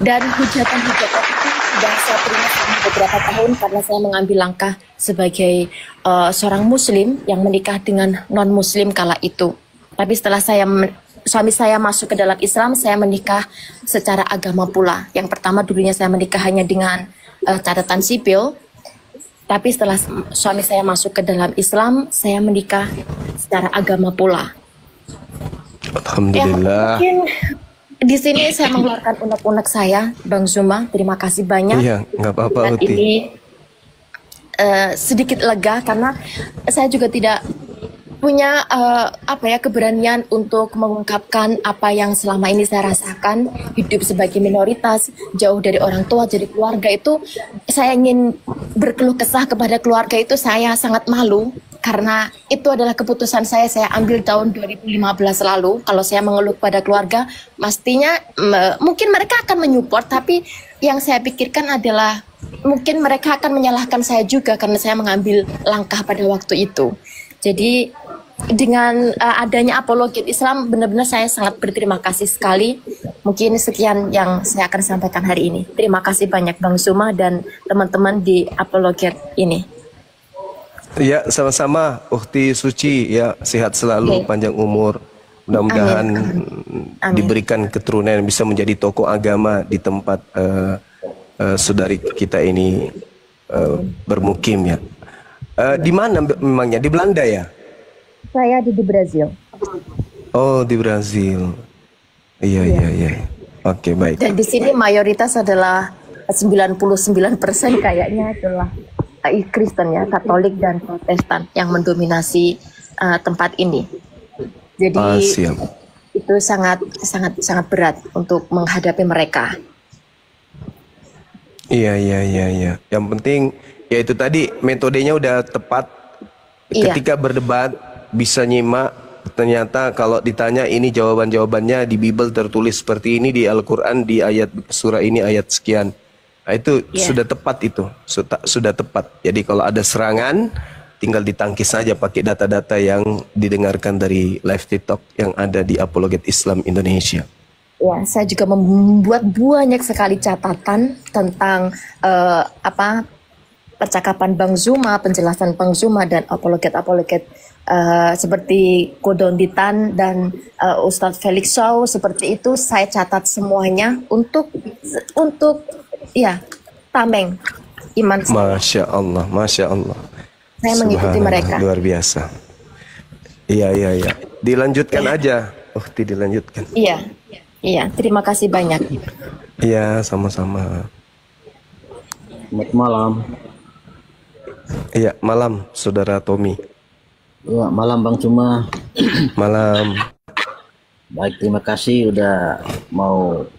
[SPEAKER 10] Dan hujatan-hujatan itu sudah saya terima selama beberapa tahun karena saya mengambil langkah sebagai seorang muslim yang menikah dengan non-muslim kala itu. Tapi setelah suami saya masuk ke dalam Islam, saya menikah secara agama pula. Yang pertama dulunya saya menikah hanya dengan catatan sipil. Tapi setelah suami saya masuk ke dalam Islam, saya menikah secara agama pula.
[SPEAKER 2] Alhamdulillah.
[SPEAKER 10] Ya, mungkin di sini saya mengeluarkan unek-unek saya, Bang Zuma. Terima kasih banyak.
[SPEAKER 2] Iya, nggak apa-apa, Uti.
[SPEAKER 10] Ini sedikit lega karena saya juga tidak punya keberanian untuk mengungkapkan apa yang selama ini saya rasakan, hidup sebagai minoritas, jauh dari orang tua, jadi keluarga itu saya ingin berkeluh kesah kepada keluarga itu. Saya sangat malu karena itu adalah keputusan saya ambil tahun 2015 lalu. Kalau saya mengeluh pada keluarga, pastinya mungkin mereka akan menyupport, tapi yang saya pikirkan adalah mungkin mereka akan menyalahkan saya juga karena saya mengambil langkah pada waktu itu. Jadi dengan adanya Apologet Islam, benar-benar saya sangat berterima kasih sekali. Mungkin sekian yang saya akan sampaikan hari ini. Terima kasih banyak Bang Zuma dan teman-teman di Apologet ini.
[SPEAKER 2] Ya, sama-sama Ukhti Suci, ya sehat selalu, panjang umur. Mudah-mudahan diberikan keturunan yang bisa menjadi tokoh agama di tempat saudari kita ini bermukim ya. Di mana memangnya? Di Belanda ya?
[SPEAKER 10] Saya di Brazil.
[SPEAKER 2] Oh, di Brazil. Iya. Oke, baik.
[SPEAKER 10] Dan di sini mayoritas adalah 99% kayaknya adalah Kristen ya, Katolik dan Protestan yang mendominasi tempat ini. Jadi itu sangat berat untuk menghadapi mereka.
[SPEAKER 2] Iya. Yang penting ya itu tadi metodenya udah tepat. Ketika berdebat bisa nyimak, ternyata kalau ditanya ini jawabannya di Bible tertulis seperti ini, di Al-Quran di ayat surah ini ayat sekian. Nah, itu sudah tepat, itu sudah tepat. Jadi kalau ada serangan tinggal ditangkis saja pakai data-data yang didengarkan dari live TikTok yang ada di Apologet Islam Indonesia.
[SPEAKER 10] Ya, saya juga membuat banyak sekali catatan tentang percakapan Bang Zuma, penjelasan Bang Zuma dan apologet-apologet seperti Kodonditan dan Ustadz Felix Shaw, seperti itu saya catat semuanya untuk ya tameng iman saya.
[SPEAKER 2] Masya Allah, Masya Allah.
[SPEAKER 10] Saya mengikuti mereka.
[SPEAKER 2] Luar biasa. Iya. Dilanjutkan aja. Dilanjutkan.
[SPEAKER 10] Iya. Terima kasih banyak.
[SPEAKER 2] Iya, sama-sama.
[SPEAKER 9] Selamat malam.
[SPEAKER 2] Iya, malam, Saudara Tommy.
[SPEAKER 9] Ya, malam Bang Zuma.
[SPEAKER 2] Malam.
[SPEAKER 9] Baik, terima kasih udah mau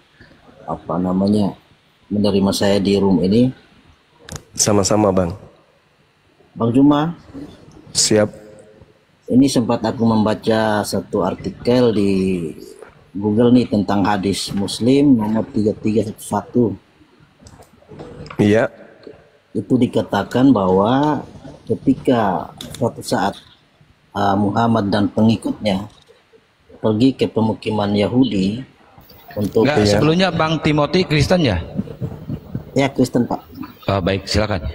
[SPEAKER 9] menerima saya di room ini.
[SPEAKER 2] Sama-sama, Bang.
[SPEAKER 9] Bang Zuma.
[SPEAKER 2] Siap.
[SPEAKER 9] Ini sempat aku membaca satu artikel di Google nih tentang hadis Muslim nomor 3311.
[SPEAKER 2] Iya.
[SPEAKER 9] Itu dikatakan bahwa ketika suatu saat Muhammad dan pengikutnya pergi ke pemukiman Yahudi untuk
[SPEAKER 12] sebelumnya Bang Timothy Kristen ya?
[SPEAKER 9] Ya, Kristen, Pak.
[SPEAKER 12] Baik, silakan.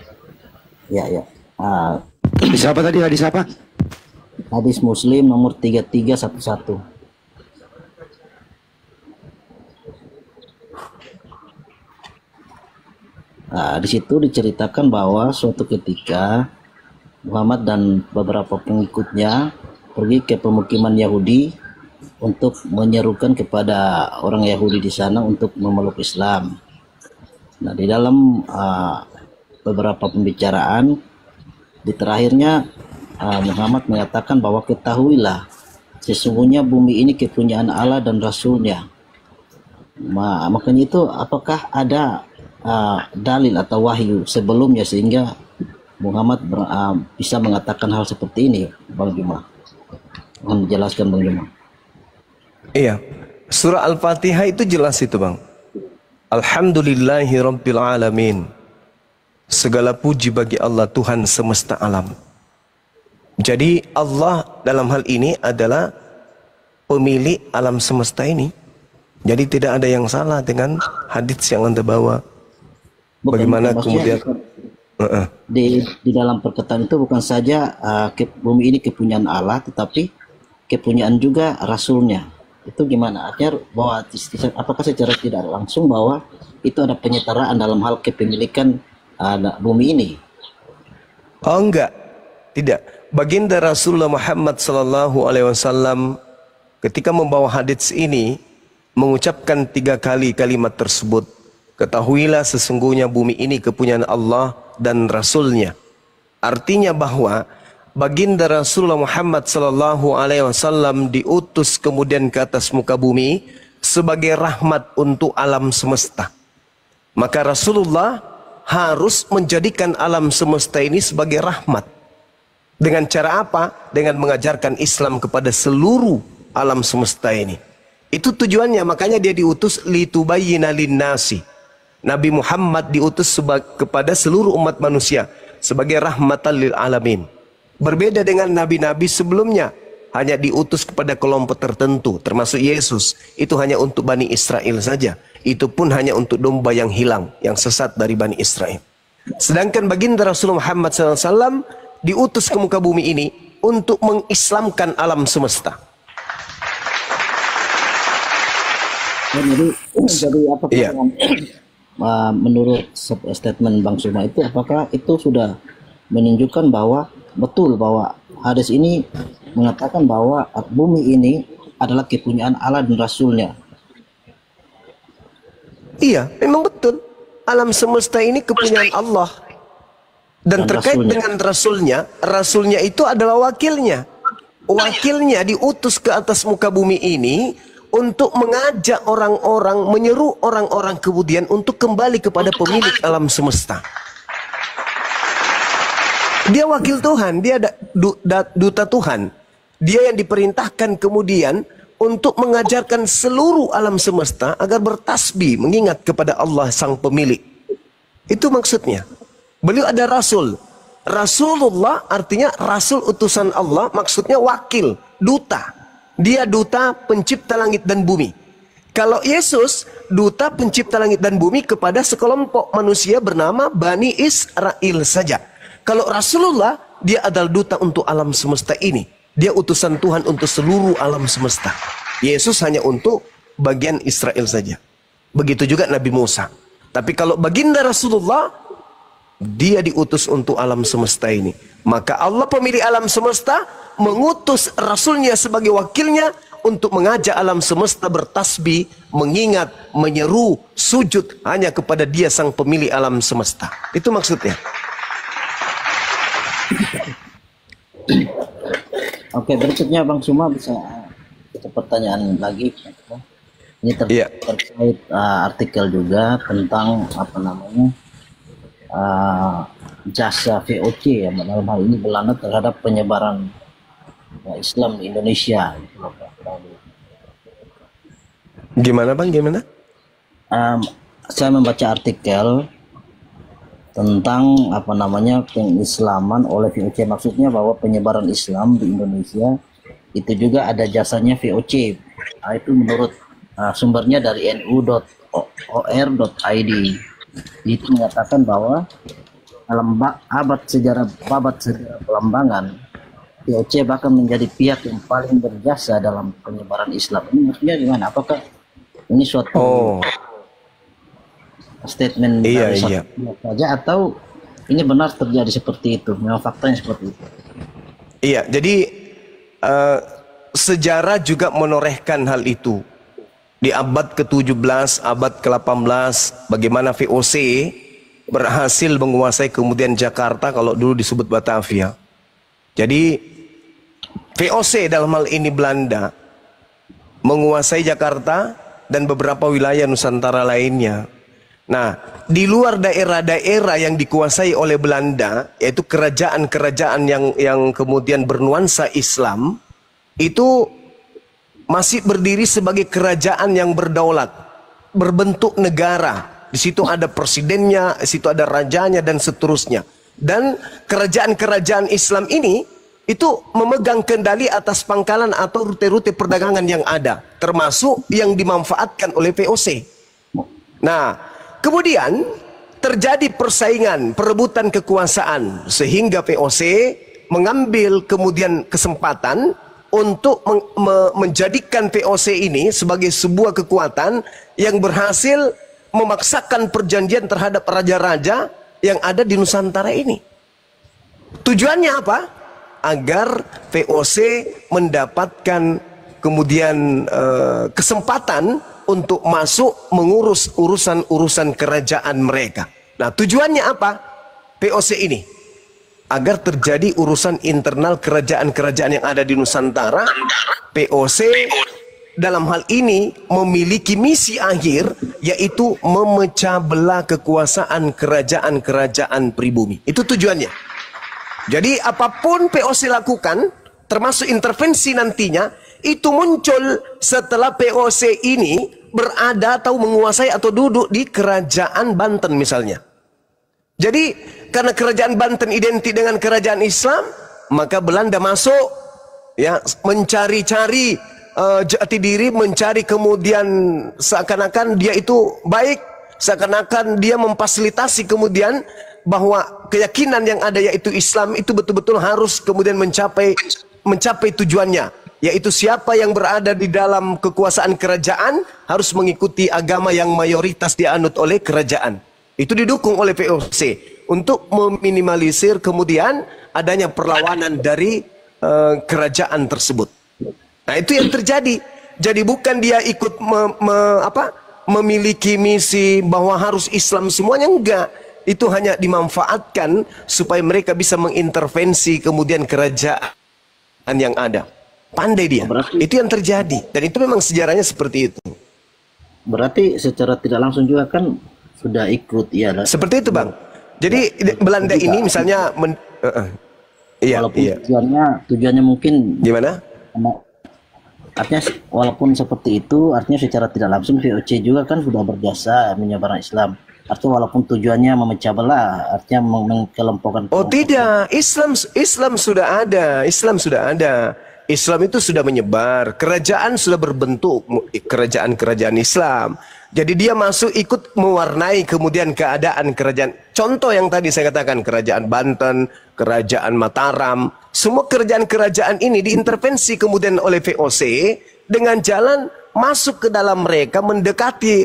[SPEAKER 9] Ya.
[SPEAKER 4] Hadis apa tadi? Hadis apa?
[SPEAKER 9] Hadis Muslim nomor 3311. Nah, di situ diceritakan bahwa suatu ketika Muhammad dan beberapa pengikutnya pergi ke pemukiman Yahudi untuk menyerukan kepada orang Yahudi di sana untuk memeluk Islam. Nah, di dalam beberapa pembicaraan di terakhirnya Muhammad mengatakan bahwa ketahuilah sesungguhnya bumi ini kepunyaan Allah dan Rasulnya. Makanya itu apakah ada dalil atau wahyu sebelumnya sehingga Muhammad bisa mengatakan hal seperti ini, Bang Zuma? Mohon dijelaskan, Bang Zuma.
[SPEAKER 2] Iya, surah Al-Fatihah itu jelas itu, Bang. Alhamdulillahirabbil alamin. Segala puji bagi Allah, Tuhan semesta alam. Jadi Allah dalam hal ini adalah pemilik alam semesta ini. Jadi tidak ada yang salah dengan hadis yang Anda bawa. Bagaimana kemudian
[SPEAKER 9] di dalam perkataan itu bukan saja bumi ini kepunyaan Allah, tetapi kepunyaan juga Rasulnya. Itu gimana? Artinya bahwa apakah secara tidak langsung bahwa itu ada penyetaraan dalam hal kepemilikan bumi ini?
[SPEAKER 2] Oh enggak, tidak. Baginda Rasulullah Muhammad SAW ketika membawa hadits ini mengucapkan 3 kali kalimat tersebut. Ketahuilah sesungguhnya bumi ini kepunyaan Allah dan Rasulnya. Artinya bahwa baginda Rasulullah Muhammad SAW diutus kemudian ke atas muka bumi sebagai rahmat untuk alam semesta. Maka Rasulullah harus menjadikan alam semesta ini sebagai rahmat. Dengan cara apa? Dengan mengajarkan Islam kepada seluruh alam semesta ini. Itu tujuannya, makanya dia diutus litubayyina linnasi. Nabi Muhammad diutus kepada seluruh umat manusia sebagai rahmatan lil alamin. Berbeda dengan nabi-nabi sebelumnya, hanya diutus kepada kelompok tertentu, termasuk Yesus. Itu hanya untuk Bani Israel saja. Itu pun hanya untuk domba yang hilang, yang sesat dari Bani Israel. Sedangkan baginda Rasulullah Muhammad SAW diutus ke muka bumi ini untuk mengislamkan alam semesta.
[SPEAKER 9] Jadi apakah menurut statement Bang Zuma itu, apakah itu sudah menunjukkan bahwa betul bahwa hadis ini mengatakan bahwa bumi ini adalah kepunyaan Allah dan Rasulnya? Iya, memang betul. Alam semesta ini kepunyaan Allah. Dan terkait dengan Rasulnya, Rasulnya itu adalah wakilnya. Wakilnya diutus ke atas muka bumi ini untuk mengajak orang-orang, menyeru orang-orang kemudian untuk kembali kepada pemilik alam semesta. Dia wakil Tuhan, dia duta Tuhan. Dia yang diperintahkan kemudian untuk mengajarkan seluruh alam semesta agar bertasbih, mengingat kepada Allah sang pemilik. Itu maksudnya. Beliau ada Rasul.
[SPEAKER 2] Rasulullah artinya Rasul utusan Allah, maksudnya wakil, duta. Dia duta pencipta langit dan bumi. Kalau Yesus duta pencipta langit dan bumi kepada sekelompok manusia bernama Bani Israel saja. Kalau Rasulullah, dia adalah duta untuk alam semesta ini. Dia utusan Tuhan untuk seluruh alam semesta. Yesus hanya untuk bagian Israel saja. Begitu juga Nabi Musa. Tapi kalau baginda Rasulullah, dia diutus untuk alam semesta ini. Maka Allah pemilik alam semesta mengutus Rasulnya sebagai wakilnya untuk mengajak alam semesta bertasbih, mengingat, menyeru, sujud hanya kepada dia sang pemilik alam semesta. Itu maksudnya.
[SPEAKER 9] Oke, berikutnya Bang Suma bisa kita pertanyaan lagi. Ini terkait artikel juga tentang apa namanya jasa VOC ya, dalam hal ini Belanda terhadap penyebaran Islam di Indonesia.
[SPEAKER 2] Gimana Bang? Gimana?
[SPEAKER 9] Saya membaca artikel tentang apa namanya pengislaman oleh VOC, maksudnya bahwa penyebaran Islam di Indonesia itu juga ada jasanya VOC. Itu menurut sumbernya dari nu.or.id. Itu mengatakan bahwa dalam abad sejarah Belambangan, VOC bahkan menjadi pihak yang paling berjasa dalam penyebaran Islam. Ini maksudnya gimana? Apakah ini suatu statement dari saja atau ini benar terjadi seperti itu? Memang faktanya seperti itu.
[SPEAKER 2] Iya, jadi sejarah juga menorehkan hal itu. Di abad ke-17, abad ke-18, bagaimana VOC berhasil menguasai kemudian Jakarta, kalau dulu disebut Batavia. Jadi VOC dalam hal ini Belanda menguasai Jakarta dan beberapa wilayah Nusantara lainnya. Nah, di luar daerah-daerah yang dikuasai oleh Belanda, yaitu kerajaan-kerajaan yang kemudian bernuansa Islam, itu masih berdiri sebagai kerajaan yang berdaulat, berbentuk negara. Di situ ada presidennya, di situ ada rajanya dan seterusnya. Dan kerajaan-kerajaan Islam ini itu memegang kendali atas pangkalan atau rute-rute perdagangan yang ada, termasuk yang dimanfaatkan oleh VOC. Nah, kemudian terjadi persaingan, perebutan kekuasaan, sehingga VOC mengambil kemudian kesempatan untuk menjadikan VOC ini sebagai sebuah kekuatan yang berhasil memaksakan perjanjian terhadap raja-raja yang ada di Nusantara ini. Tujuannya apa? Agar VOC mendapatkan kemudian kesempatan untuk masuk mengurus urusan-urusan kerajaan mereka. Nah, tujuannya apa? VOC ini agar terjadi urusan internal kerajaan-kerajaan yang ada di Nusantara. VOC dalam hal ini memiliki misi akhir, yaitu memecah belah kekuasaan kerajaan-kerajaan pribumi. Itu tujuannya. Jadi apapun VOC lakukan, termasuk intervensi nantinya, itu muncul setelah VOC ini berada atau menguasai atau duduk di kerajaan Banten misalnya. Jadi karena kerajaan Banten identik dengan kerajaan Islam, maka Belanda masuk ya, mencari-cari jati diri, mencari kemudian seakan-akan dia itu baik, seakan-akan dia memfasilitasi kemudian bahwa keyakinan yang ada yaitu Islam itu betul-betul harus kemudian mencapai tujuannya, yaitu siapa yang berada di dalam kekuasaan kerajaan harus mengikuti agama yang mayoritas dianut oleh kerajaan. Itu didukung oleh VOC untuk meminimalisir kemudian adanya perlawanan dari kerajaan tersebut. Nah, itu yang terjadi. Jadi bukan dia ikut memiliki misi bahwa harus Islam semuanya, enggak. Itu hanya dimanfaatkan supaya mereka bisa mengintervensi kemudian kerajaan yang ada. Pandai dia. Itu yang terjadi. Dan itu memang sejarahnya seperti itu.
[SPEAKER 9] Berarti secara tidak langsung juga kan sudah ikut, ya.
[SPEAKER 2] Seperti itu, Bang. Jadi Belanda ini misalnya
[SPEAKER 9] walaupun tujuannya mungkin
[SPEAKER 2] gimana?
[SPEAKER 9] Artinya walaupun seperti itu, artinya secara tidak langsung VOC juga kan sudah berjasa menyebarkan Islam. Artinya walaupun tujuannya memecah belah, artinya mengkelompokkan.
[SPEAKER 2] Oh tidak, Islam sudah ada, Islam sudah ada. Islam itu sudah menyebar, kerajaan sudah berbentuk, kerajaan-kerajaan Islam. Jadi dia masuk ikut mewarnai kemudian keadaan kerajaan. Contoh yang tadi saya katakan, kerajaan Banten, kerajaan Mataram, semua kerajaan-kerajaan ini diintervensi kemudian oleh VOC dengan jalan masuk ke dalam mereka, mendekati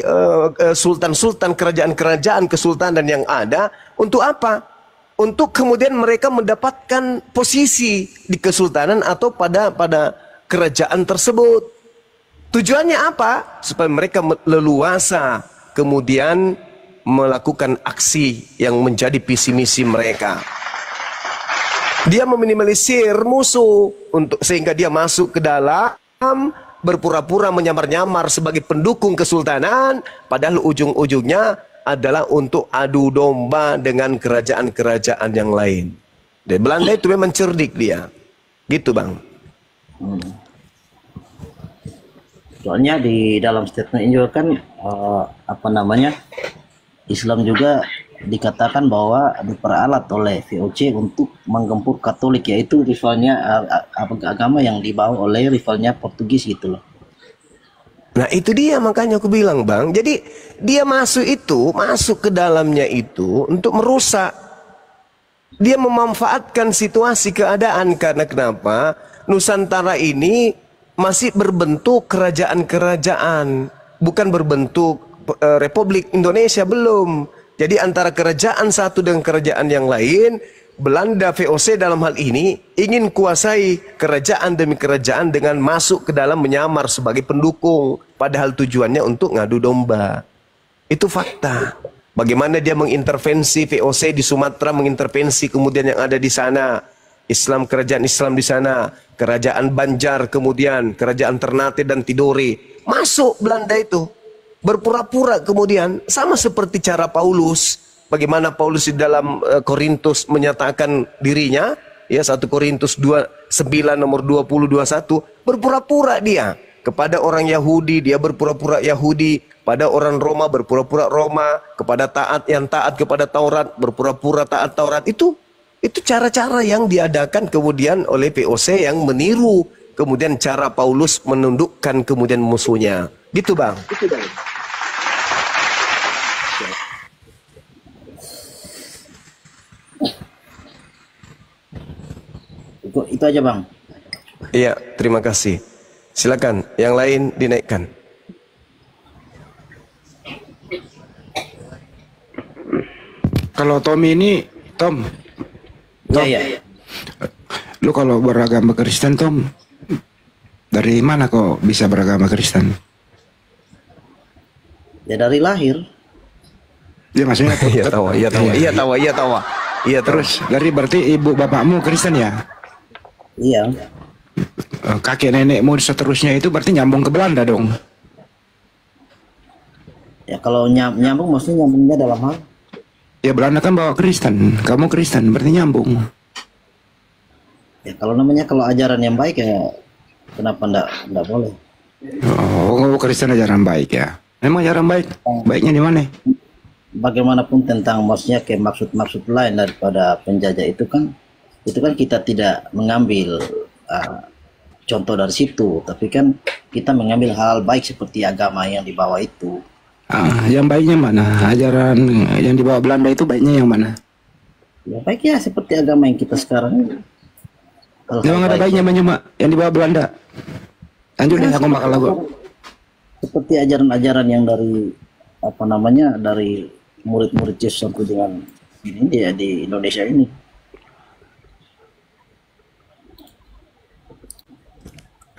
[SPEAKER 2] sultan-sultan, kerajaan-kerajaan, kesultanan yang ada. Untuk apa? Untuk kemudian mereka mendapatkan posisi di kesultanan atau pada kerajaan tersebut. Tujuannya apa? Supaya mereka leluasa kemudian melakukan aksi yang menjadi visi misi mereka. Dia meminimalisir musuh sehingga dia masuk ke dalam, berpura-pura menyamar-nyamar sebagai pendukung kesultanan, padahal ujung-ujungnya adalah untuk adu domba dengan kerajaan-kerajaan yang lain. Dan Belanda itu memang cerdik dia. Gitu, Bang.
[SPEAKER 9] Soalnya di dalam statement ini juga kan Islam juga dikatakan bahwa diperalat oleh VOC untuk menggempur Katolik, yaitu rivalnya agama yang dibawa oleh rivalnya Portugis gitu loh.
[SPEAKER 2] Nah itu dia, makanya aku bilang, Bang, jadi dia masuk ke dalamnya itu untuk merusak. Dia memanfaatkan situasi keadaan, karena kenapa? Nusantara ini masih berbentuk kerajaan-kerajaan, bukan berbentuk Republik Indonesia, belum. Jadi antara kerajaan satu dengan kerajaan yang lain, Belanda VOC dalam hal ini ingin kuasai kerajaan demi kerajaan dengan masuk ke dalam menyamar sebagai pendukung, padahal tujuannya untuk ngadu domba. Itu fakta. Bagaimana dia mengintervensi VOC di Sumatera, mengintervensi kemudian yang ada di sana, Islam, kerajaan Islam di sana, kerajaan Banjar, kemudian kerajaan Ternate dan Tidore, masuk Belanda itu. Berpura-pura kemudian, sama seperti cara Paulus. Bagaimana Paulus di dalam Korintus menyatakan dirinya, ya 1 Korintus 9 nomor 20-21, berpura-pura dia. Kepada orang Yahudi, dia berpura-pura Yahudi. Pada orang Roma, berpura-pura Roma. Kepada yang taat kepada Taurat, berpura-pura taat Taurat. Itu cara-cara yang diadakan kemudian oleh VOC yang meniru kemudian cara Paulus menundukkan kemudian musuhnya. Gitu, Bang.
[SPEAKER 9] Itu aja, Bang.
[SPEAKER 2] Iya, terima kasih. Silakan, yang lain dinaikkan.
[SPEAKER 4] Kalau Tommy ini, Tom.
[SPEAKER 9] Iya.
[SPEAKER 4] Lu kalau beragama Kristen, Tom, dari mana kok bisa beragama Kristen?
[SPEAKER 9] Ya dari lahir.
[SPEAKER 4] Ya maksudnya
[SPEAKER 2] Iya tahu.
[SPEAKER 4] Terus dari berarti ibu bapakmu Kristen ya?
[SPEAKER 9] Iya.
[SPEAKER 4] Kakek nenekmu seterusnya itu berarti nyambung ke Belanda dong?
[SPEAKER 9] Ya kalau nyambung maksudnya nyambungnya dalam hal?
[SPEAKER 4] Ya Belanda kan bawa Kristen, kamu Kristen berarti nyambung.
[SPEAKER 9] Ya kalau ajaran yang baik ya kenapa enggak boleh?
[SPEAKER 4] Oh, Kristen ajaran baik ya. Memang ajaran baik. Baiknya di mana?
[SPEAKER 9] Bagaimanapun tentang maksudnya kayak maksud lain daripada penjajah itu kan kita tidak mengambil contoh dari situ, tapi kan kita mengambil hal baik seperti agama yang dibawa itu.
[SPEAKER 4] Yang baiknya mana? Ajaran yang dibawa Belanda itu baiknya yang mana?
[SPEAKER 9] Ya baiknya seperti agama yang kita sekarang.
[SPEAKER 4] Memang ada baiknya cuma yang dibawa Belanda. Lanjut deh, aku bakal lagu.
[SPEAKER 9] Seperti ajaran-ajaran yang dari dari murid-murid Yesus sampai dengan ini dia di Indonesia ini.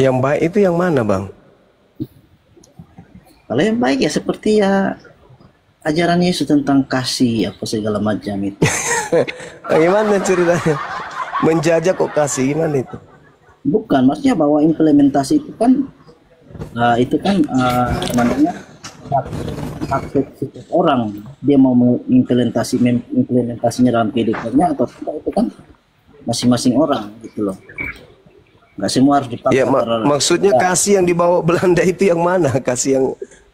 [SPEAKER 2] Yang baik itu yang mana, Bang?
[SPEAKER 9] Kalau yang baik ya seperti ya ajaran Yesus tentang kasih apa segala macam itu.
[SPEAKER 2] Bagaimana ceritanya? Menjajah kok kasih, gimana itu?
[SPEAKER 9] Bukan, maksudnya bahwa implementasi itu kan namanya hak setiap orang, dia mau implementasinya dalam kehidupannya atau tidak, itu kan masing-masing orang gitu loh. Nggak semua harus dipaksa.
[SPEAKER 2] Ya, maksudnya kasih yang dibawa Belanda itu yang mana? Kasih yang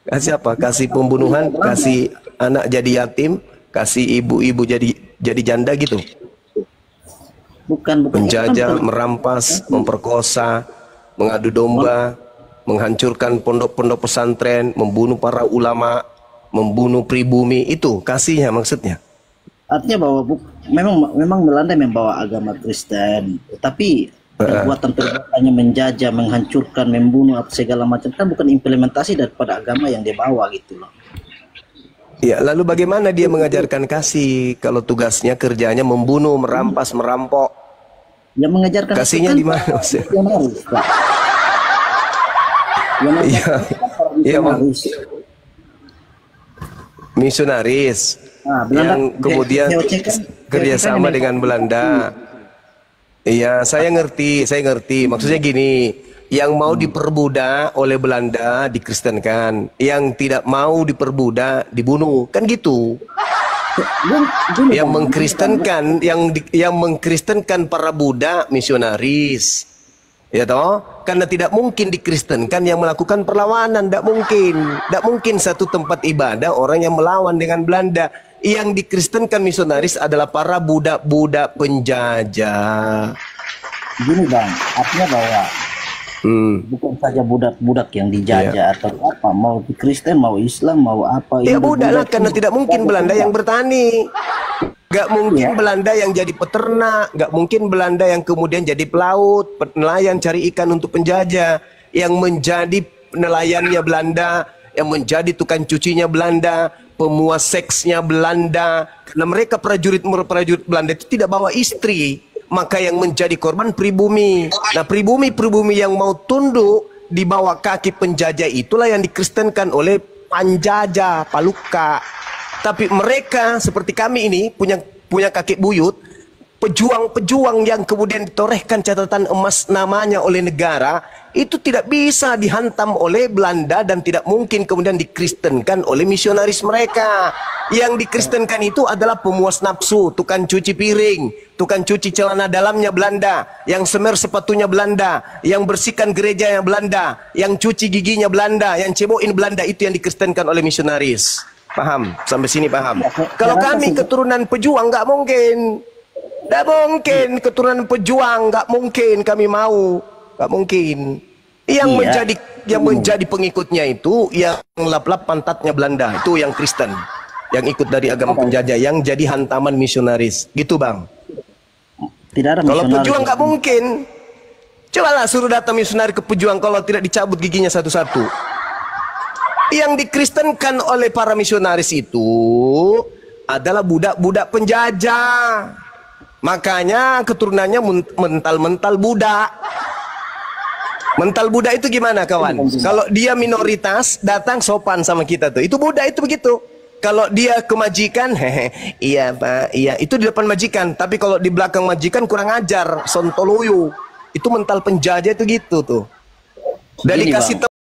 [SPEAKER 2] Kasih apa? Kasih pembunuhan, kasih anak jadi yatim, kasih ibu-ibu jadi janda gitu.
[SPEAKER 9] Bukan.
[SPEAKER 2] Menjajah, merampas, memperkosa, mengadu domba, menghancurkan pondok-pondok pesantren, membunuh para ulama, membunuh pribumi, itu kasihnya maksudnya.
[SPEAKER 9] Artinya bahwa memang Belanda membawa agama Kristen, tapi perbuatan-perbuatannya menjajah, menghancurkan, membunuh segala macam kan bukan implementasi daripada agama yang dia bawa gitu loh.
[SPEAKER 2] Ya, lalu bagaimana dia mengajarkan kasih kalau tugasnya kerjanya membunuh, merampas, merampok?
[SPEAKER 9] Ya mengajarkan
[SPEAKER 2] kasihnya di mana maksudnya? Iya, misionaris. Yang kemudian kerjasama dengan Belanda. Iya, saya ngerti. Maksudnya gini, yang mau diperbudak oleh Belanda dikristenkan, yang tidak mau diperbudak dibunuh, kan gitu. Yang mengkristenkan, yang mengkristenkan para budak misionaris, ya toh, karena tidak mungkin dikristenkan yang melakukan perlawanan, tidak mungkin satu tempat ibadah orang yang melawan dengan Belanda. Yang dikristenkan misionaris adalah para budak-budak penjajah.
[SPEAKER 9] Gini bang, artinya bahwa bukan saja budak-budak yang dijajah atau apa, mau Kristen, mau Islam, mau apa.
[SPEAKER 2] Ya budak lah, karena tidak mungkin Belanda yang bertani. Gak mungkin Belanda yang jadi peternak, gak mungkin Belanda yang kemudian jadi pelaut, nelayan cari ikan untuk penjajah. Yang menjadi nelayannya Belanda, yang menjadi tukang cucinya Belanda, pemuas seksnya Belanda. Karena mereka prajurit Belanda itu tidak bawa istri, maka yang menjadi korban pribumi. Nah, pribumi yang mau tunduk di bawah kaki penjajah itulah yang dikristenkan oleh penjajah, paluka. Tapi mereka seperti kami ini punya kakek buyut, pejuang-pejuang yang kemudian ditorehkan catatan emas namanya oleh negara, itu tidak bisa dihantam oleh Belanda dan tidak mungkin kemudian dikristenkan oleh misionaris mereka. Yang dikristenkan itu adalah pemuas nafsu, tukang cuci piring, tukang cuci celana dalamnya Belanda, yang semer sepatunya Belanda, yang bersihkan gerejanya Belanda, yang cuci giginya Belanda, yang cebokin Belanda, itu yang dikristenkan oleh misionaris. Paham? Sampai sini paham? Kalau kami keturunan pejuang nggak mungkin. Nggak mungkin keturunan pejuang, nggak mungkin kami mau, nggak mungkin. Yang menjadi pengikutnya itu yang lap-lap pantatnya Belanda, itu yang Kristen, yang ikut dari agama penjajah, yang jadi hantaman misionaris, gitu bang.
[SPEAKER 9] Tidak ada.
[SPEAKER 2] Kalau pejuang nggak mungkin. Cobalah suruh datang misionaris ke pejuang, kalau tidak dicabut giginya satu-satu. Yang dikristenkan oleh para misionaris itu adalah budak-budak penjajah. Makanya keturunannya mental-mental budak. Mental budak itu gimana kawan? Kalau dia minoritas datang sopan sama kita tuh, itu budak itu begitu. Kalau dia ke majikan, iya pak, iya, itu di depan majikan. Tapi kalau di belakang majikan kurang ajar, sontoloyo. Itu mental penjajah itu gitu tuh. Dan dikasih